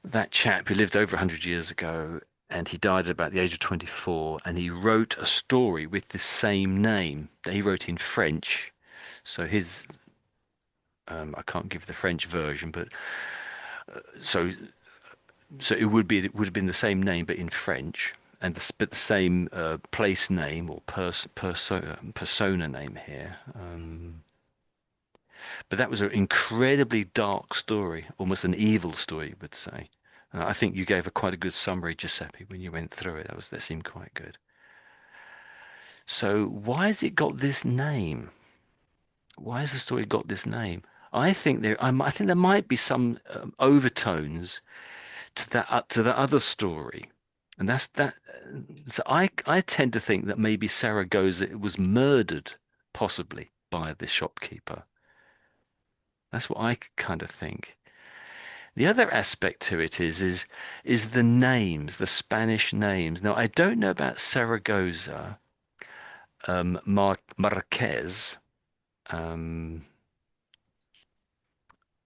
that chap who lived over 100 years ago, and he died at about the age of 24, and he wrote a story with the same name that he wrote in French. So his, I can't give the French version, but so it would have been the same name but in French, and but the same place name or persona name here. But that was an incredibly dark story, almost an evil story, you would say. I think you gave quite a good summary, Giuseppe, when you went through it. That seemed quite good. So why has it got this name? Why has the story got this name? I think there might be some overtones to that other story, and that's that. So I tend to think that maybe Saragossa was murdered, possibly by the shopkeeper. That's what I kind of think. The other aspect to it is the names, the Spanish names. Now I don't know about Saragossa, Marquez. Um,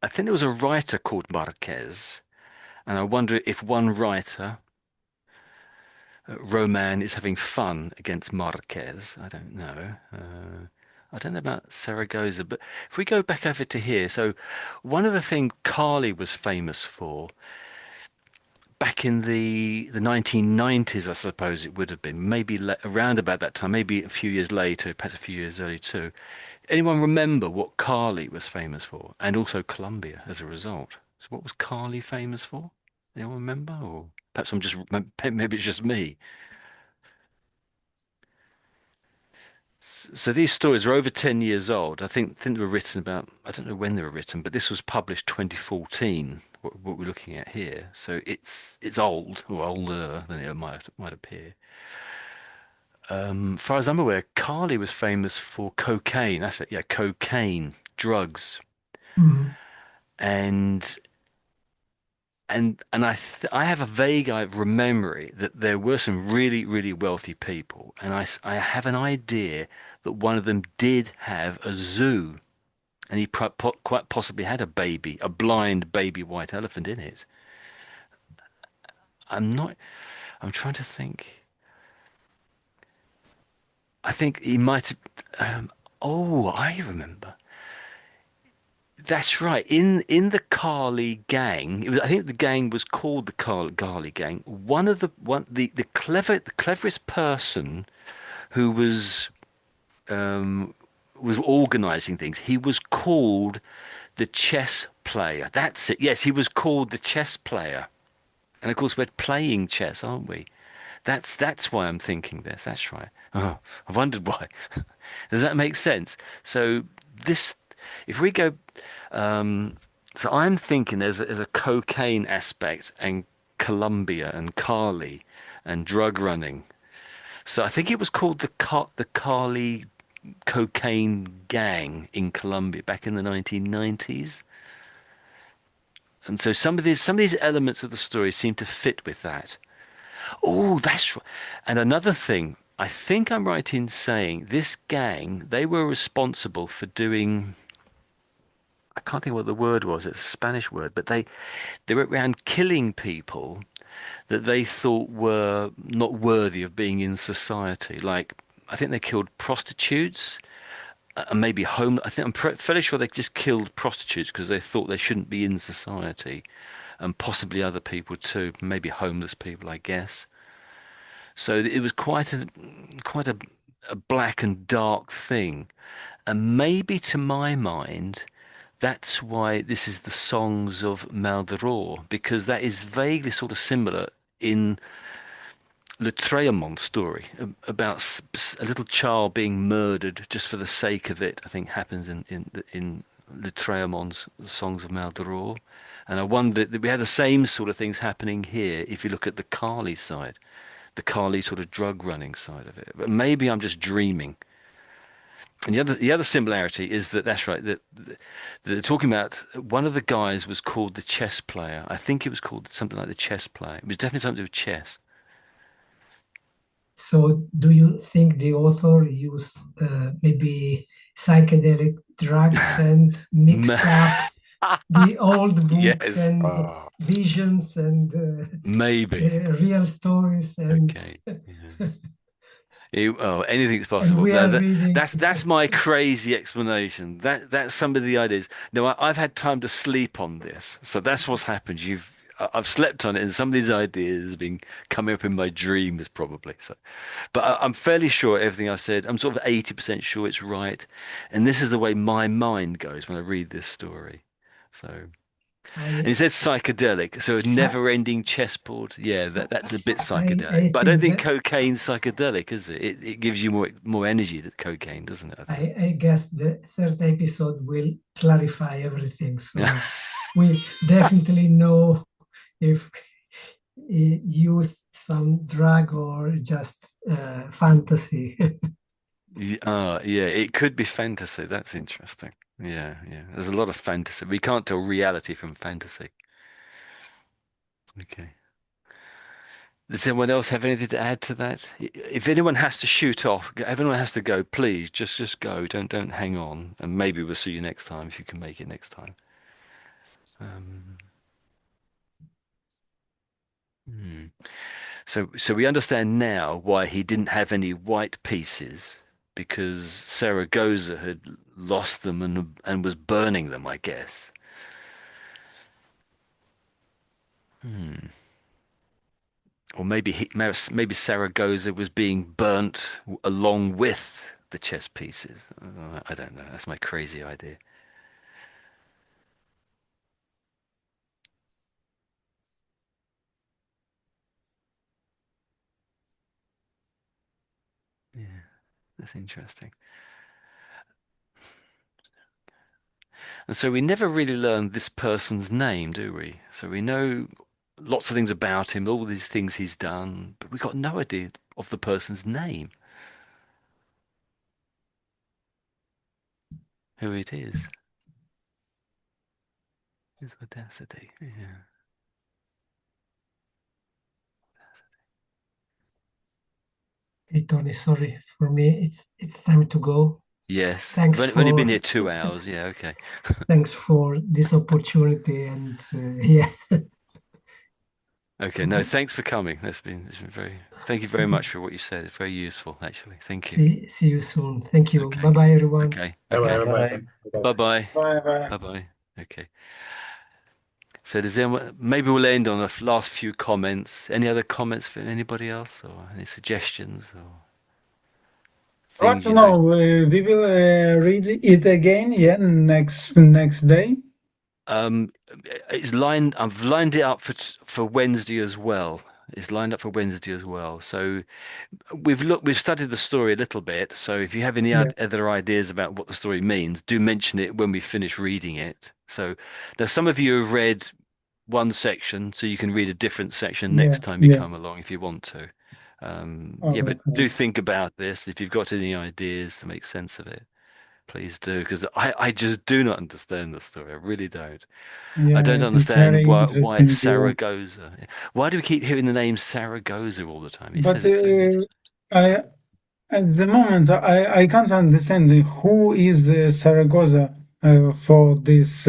I think there was a writer called Marquez, and I wonder if one writer, Roman, is having fun against Marquez. I don't know. I don't know about Saragossa, but if we go back over to here, so one of the things Carly was famous for back in the 1990s, I suppose it would have been, maybe around about that time, maybe a few years later, perhaps a few years earlier too. Anyone remember what Carly was famous for? And also Colombia as a result. So what was Carly famous for? Anyone remember? Or perhaps maybe it's just me. So these stories are over 10 years old. I think they were written about, I don't know when they were written, but this was published 2014, what we're looking at here. So it's old, or older than it might appear. Far as I'm aware, Carly was famous for cocaine. That's it, yeah, cocaine, drugs. Mhm. And I have a vague memory that there were some really, really wealthy people, and I have an idea that one of them did have a zoo, and he quite possibly had a blind baby white elephant in it. I'm not. I'm trying to think. I think he might have. Oh, I remember. That's right. In the Carly gang, I think the gang was called the Carly gang. The cleverest person who was organizing things. He was called the chess player. That's it. Yes, he was called the chess player. And of course, we're playing chess, aren't we? That's why I'm thinking this. That's right. Oh, I wondered why. Does that make sense? So this, if we go, um, so I'm thinking there's a cocaine aspect and Colombia and Cali and drug running. So I think it was called the Cali cocaine gang in Colombia back in the 1990s. And so some of these elements of the story seem to fit with that. Oh, that's right. And another thing, I think I'm right in saying this gang, they were responsible for doing, I can't think what the word was, it's a Spanish word, but they went around killing people that they thought were not worthy of being in society. Like, I think they killed prostitutes and maybe home. I think fairly sure they just killed prostitutes because they thought they shouldn't be in society, and possibly other people too, maybe homeless people, I guess. So it was quite a black and dark thing, and maybe to my mind. That's why this is the Songs of Maldoror, because that is vaguely sort of similar in Lautréamont story about a little child being murdered just for the sake of it. I think happens in Lautréamont's Songs of Maldoror, and I wonder that we had the same sort of things happening here if you look at the Kali side, the Kali sort of drug running side of it. But maybe I'm just dreaming. And the other similarity is that that's right. That they're talking about one of the guys was called the chess player. I think it was called something like the chess player. It was definitely something to do with chess. So, do you think the author used maybe psychedelic drugs and mixed up the old book Yes, and visions and maybe. real stories and Okay. Yeah. Oh, anything's and possible. we No, are reading. that's my crazy explanation. That's some of the ideas. No, I've had time to sleep on this, so that's what's happened. I've slept on it, and some of these ideas have been coming up in my dreams, probably. So, but I'm fairly sure everything I said. I'm sort of 80% sure it's right, and this is the way my mind goes when I read this story. So. And he I, said psychedelic, so a I, never-ending chessboard. Yeah, that's a bit psychedelic. I But I don't think think that cocaine's psychedelic, is it? It gives you more energy than cocaine, doesn't it? I think. I guess the third episode will clarify everything. So we definitely know if he used some drug or just fantasy. Yeah, it could be fantasy. That's interesting. Yeah, yeah. There's a lot of fantasy. We can't tell reality from fantasy. Okay. Does anyone else have anything to add to that? If anyone has to shoot off, everyone has to go, please, just go. Don't hang on. And maybe we'll see you next time if you can make it next time. Um, hmm. So we understand now why he didn't have any white pieces because Saragossa had lost them and was burning them, I guess. Hmm. Or maybe Saragossa was being burnt along with the chess pieces. I don't know. That's my crazy idea. Yeah, that's interesting. And so we never really learn this person's name, do we? So we know lots of things about him, all these things he's done, but we got no idea of the person's name, who it is. His audacity. Yeah. Hey Tony, sorry for me. It's time to go. Yes. Thanks We've only been for here 2 hours. Yeah, okay. thanks for this opportunity and yeah. Okay, no, thanks for coming. It's been very, thank you very much for what you said. It's very useful, actually. Thank you. See you soon. Thank you. Bye Okay. bye everyone. Okay. Bye bye, Okay. bye bye, Bye. bye Bye bye. bye. Bye bye. Bye bye. Okay. So does anyone, maybe we'll end on a last few comments. Any other comments for anybody else or any suggestions or What? things you know? No, we will read it again. Yeah, next day. Um, I've lined it up for Wednesday as well. It's lined up for Wednesday as well. So we've studied the story a little bit. So if you have any Yeah, other ideas about what the story means, do mention it when we finish reading it. So now some of you have read one section, so you can read a different section yeah, next time you yeah. come along if you want to. Yeah, but Okay. do think about this. If you've got any ideas to make sense of it, please do, because I just do not understand the story. I really don't. I Yeah, don't it's understand very why it's interesting view. Saragossa. Why do we keep hearing the name Saragossa all the time? He But says it so many times. I At the moment, I can't understand who is Saragossa for this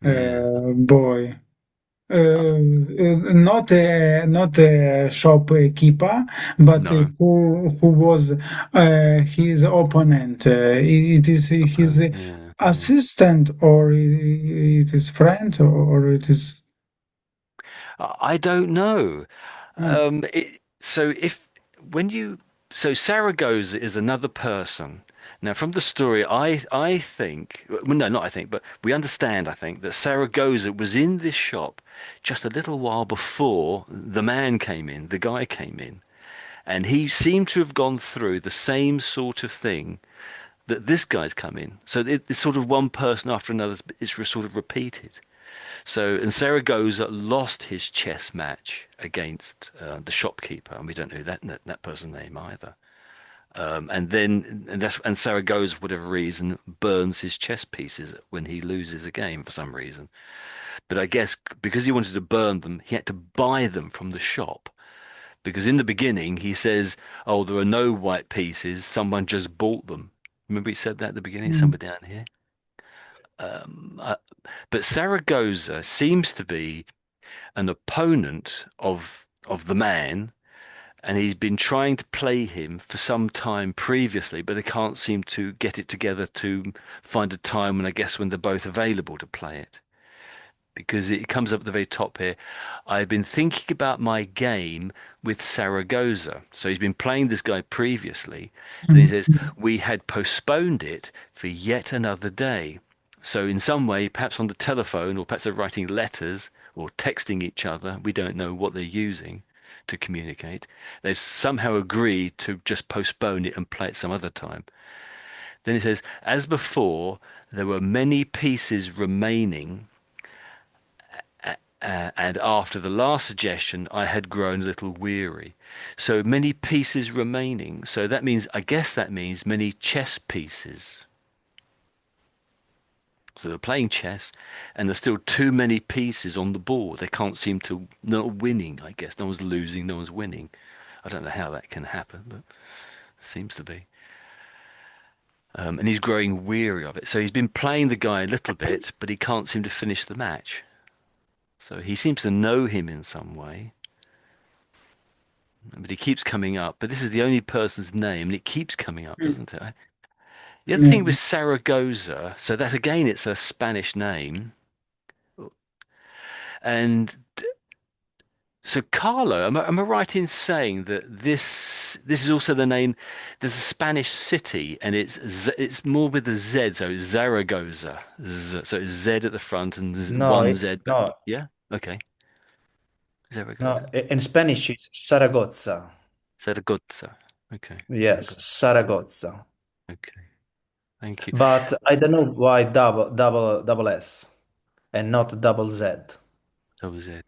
Yeah. boy. Uh, Not a shopkeeper, but no. who was his opponent. It is his Opponent. Yeah. Yeah. assistant, or it is friend, or it is. I don't know. uh, So if when you so Saragossa is another person. Now, from the story, I think well, no, not I think, but we understand. I think that Saragossa was in this shop just a little while before the man came in, the guy came in, and he seemed to have gone through the same sort of thing that this guy's come in. So it's sort of one person after another. It's sort of repeated. So, and Zaragoza lost his chess match against the shopkeeper, and we don't know that person's name either. And Zaragoza, for whatever reason, burns his chess pieces when he loses a game for some reason. But I guess because he wanted to burn them, he had to buy them from the shop. Because in the beginning, he says, "Oh, there are no white pieces. Someone just bought them." Remember he said that at the beginning, mm, somewhere down here. Uh, but Zaragoza seems to be an opponent of the man, and he's been trying to play him for some time previously, but they can't seem to get it together to find a time when I guess when they're both available to play it. Because it comes up at the very top here. I've been thinking about my game with Saragossa. So he's been playing this guy previously. And he mm, says, we had postponed it for yet another day. So in some way, perhaps on the telephone, or perhaps they're writing letters or texting each other. We don't know what they're using to communicate. They've somehow agreed to just postpone it and play it some other time. Then he says, as before, there were many pieces remaining and after the last suggestion, I had grown a little weary. So many pieces remaining. So that means, I guess that means many chess pieces. So they're playing chess, and there's still too many pieces on the board. They can't seem to, not winning, I guess. No one's losing, no one's winning. I don't know how that can happen, but it seems to be. And he's growing weary of it. So he's been playing the guy a little bit, but he can't seem to finish the match. So he seems to know him in some way. But he keeps coming up. But this is the only person's name, and it keeps coming up, mm, doesn't it? The other thing with mm. Saragossa, so that again, it's a Spanish name. And so Carlo, am I right in saying that this is also the name? There's a Spanish city, and it's more with a Z, so Zaragoza. So it's Z at the front and No, one it, Z. But no, yeah, okay, no. Zaragoza, In Spanish, it's Saragozza. Zaragoza. Okay, Yes, Zaragoza. Saragozza. Okay, thank you. But I don't know why double S and not double Z. That was it.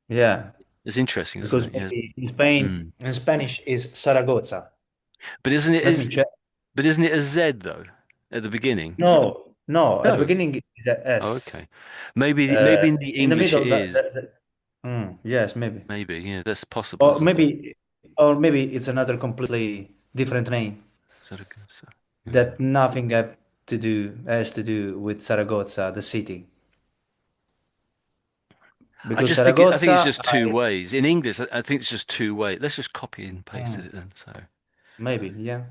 Yeah, It's interesting, isn't because it? Yeah. maybe in Spain, Mm. in Spanish is Saragozza. But isn't it Let me is check. but isn't it a Z though at the beginning? No, no. At the No. beginning is a Oh, S. okay. Maybe in the In the English it middle, is. yes, maybe. Maybe, yeah, that's possible, Or isn't it? maybe, or maybe it's another completely different name Zaragoza. Yeah. that nothing have to do has to do with Saragozza, the city. Because I think it's Saragozza, just two ways. In English, I think it's just two ways. Let's just copy and paste Hmm, it then. So, maybe, yeah.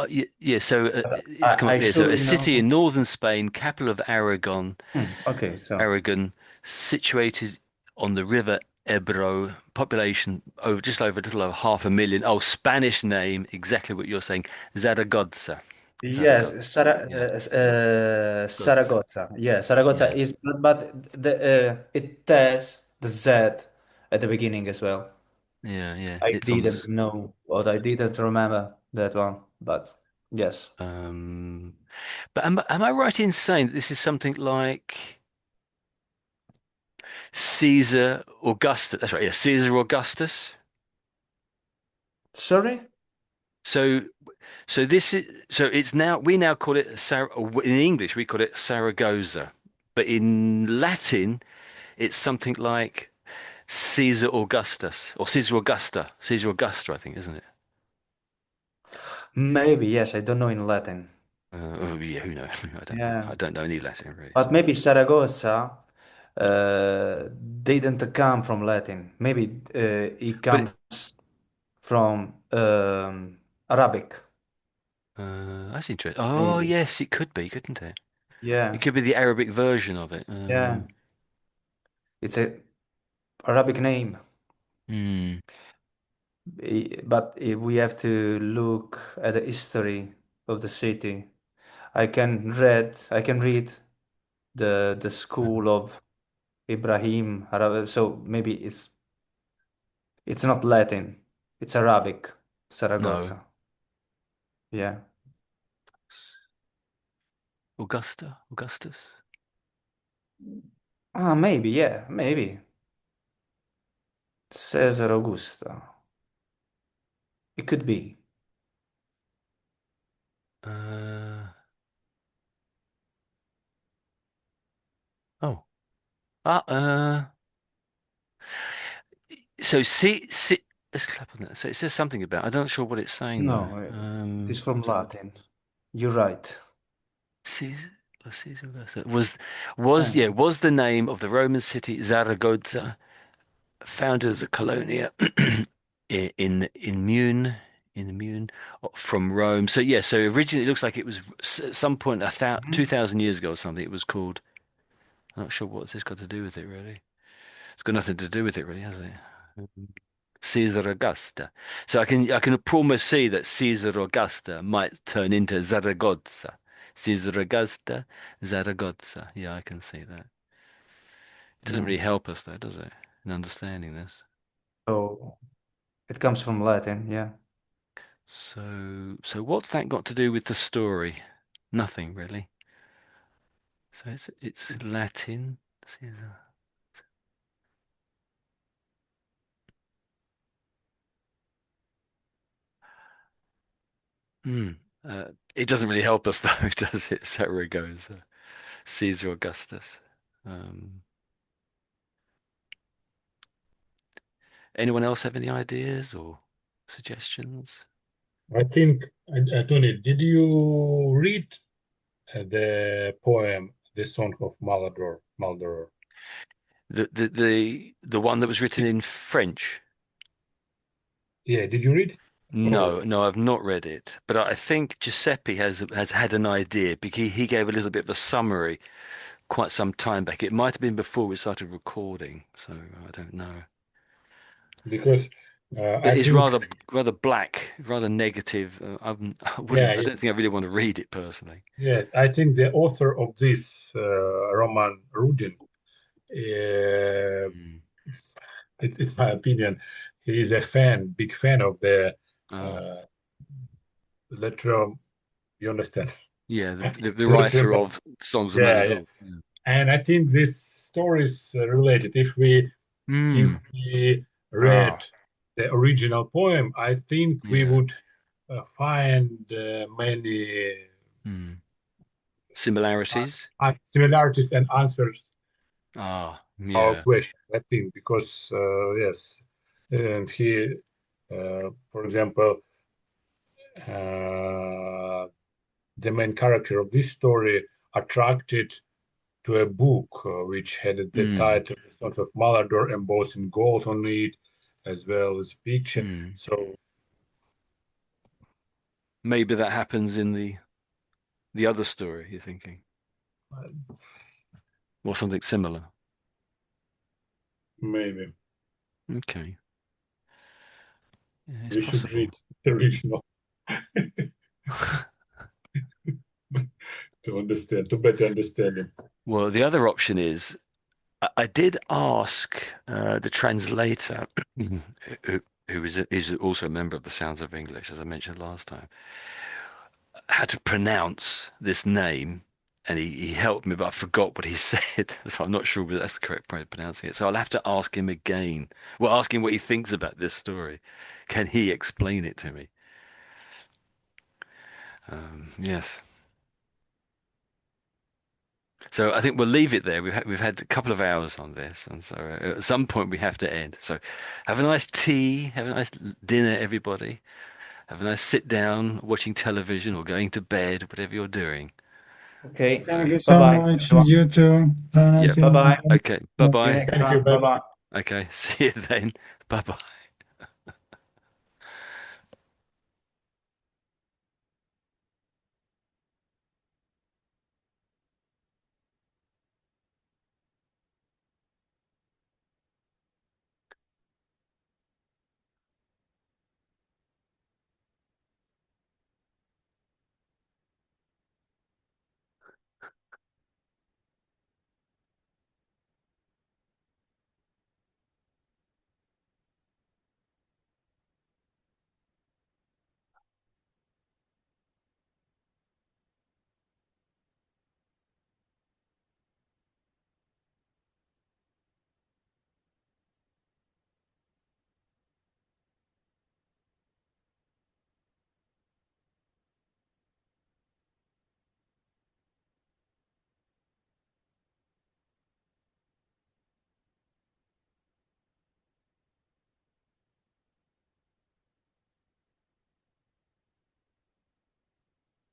yeah, yeah, so But it's come up I here. So, a surely city in know. northern Spain, capital of Aragon, Okay, so situated on the river Ebro, population over just over a little over 500,000. Oh, Spanish name, exactly what you're saying. Zaragoza. yes, Zaragoza. Yeah. Goza. Saragozza. Yeah, Saragozza Yeah. is, but it has the Z at the beginning as well. Yeah. Yeah. I It's on didn't this. know what I didn't remember that one, but yes. Um, but am I right in saying that this is something like Caesar Augustus? That's right. Yeah. Caesar Augustus. Sorry? So, so it's now we now call it in English we call it Saragossa, but in Latin it's something like Caesar Augustus or Caesar Augusta, I think, isn't it? Maybe, yes, I don't know in Latin. Oh, yeah, who knows? I don't know. Yeah. I don't know any Latin really. But So. maybe Saragossa didn't come from Latin. Maybe it But comes from Arabic. that's interesting. Oh, Maybe. yes, it could be, couldn't it? It Yeah, could be the Arabic version of it. yeah. It's a Arabic name. Hmm, But we have to look at the history of the city. I can read the school of Ibrahim, so maybe it's not Latin, it's Arabic, no. Saragossa. Yeah. Augustus. Ah, maybe, yeah, maybe. Caesar Augusta. It could be. Uh, oh. Ah, so see, let's clap on that. So it says something about. I'm not sure what it's saying though. No, it is from Latin. You're right. Caesar, Caesar Augusta was Yeah. yeah was the name of the Roman city Zaragoza, founded as a colonia in Mune from Rome. So yeah, so originally it looks like it was at some point Mhm. 2,000 years ago or something. It was called. I'm not sure what's this got to do with it really. It's got nothing to do with it really, has it? Um, Caesar Augusta. So I can almost see that Caesar Augusta might turn into Zaragoza. Caesar Augusta, Zaragoza. Yeah, I can see that. It doesn't Yeah. really help us though, does it, in understanding this? So it comes from Latin, yeah. So what's that got to do with the story? Nothing really. So it's Latin. Caesar. Hmm. It doesn't really help us though, does it? So it goes. Caesar Augustus. Um, Anyone else have any ideas or suggestions? I think, Tony, did you read the poem "The Song of Maldoror"? Maldoror. The one that was written in French? Yeah, did you read? No, Oh, no, I've not read it. But I think Giuseppe has had an idea because he gave a little bit of a summary quite some time back. It might have been before we started recording, so I don't know. because But I it's think, rather black, rather negative. I yeah, wouldn't. I yeah, don't think I really want to read it personally. yeah, I think the author of this roman, Rudin, uh, Mm. it's my opinion, he is a big fan of the Ah, uh, letter. You understand? yeah, the writer Lautréamont. of Songs of Yeah, yeah. Maldoror. Yeah. And I think this story is related. If Hmm. we read Ah. the original poem, I think we Yeah. would find many Hmm. Similarities. similarities and answers Ah. our Yeah. questions. I think because yes, and he, for example, uh, the main character of this story attracted to a book which had the Hmm. title The Sons of Malador embossed in gold on it, as well as picture. Hmm. So Maybe that happens in the other story. You're thinking, uh, or something similar. maybe Okay. Yeah, it's we should read possible. the original to understand, to better understand it. Well, the other option is I did ask the translator, who, is also a member of the Sounds of English, as I mentioned last time, how to pronounce this name. And he helped me, but I forgot what he said. So I'm not sure whether that's the correct way of pronouncing it. So I'll have to ask him again. Well, ask him what he thinks about this story. Can he explain it to me? Yes. So I think we'll leave it there. We've had a couple of hours on this, and so at some point we have to end. So have a nice tea, have a nice dinner, everybody. Have a nice sit down, watching television or going to bed, whatever you're doing. Okay. All Thank right. you so Bye-bye, much. everyone. You too. Have a Yeah. nice evening, Bye-bye. guys. Okay. Bye See you bye. next Thank you. time. Bye. Bye-bye. Okay. See you then. Bye bye.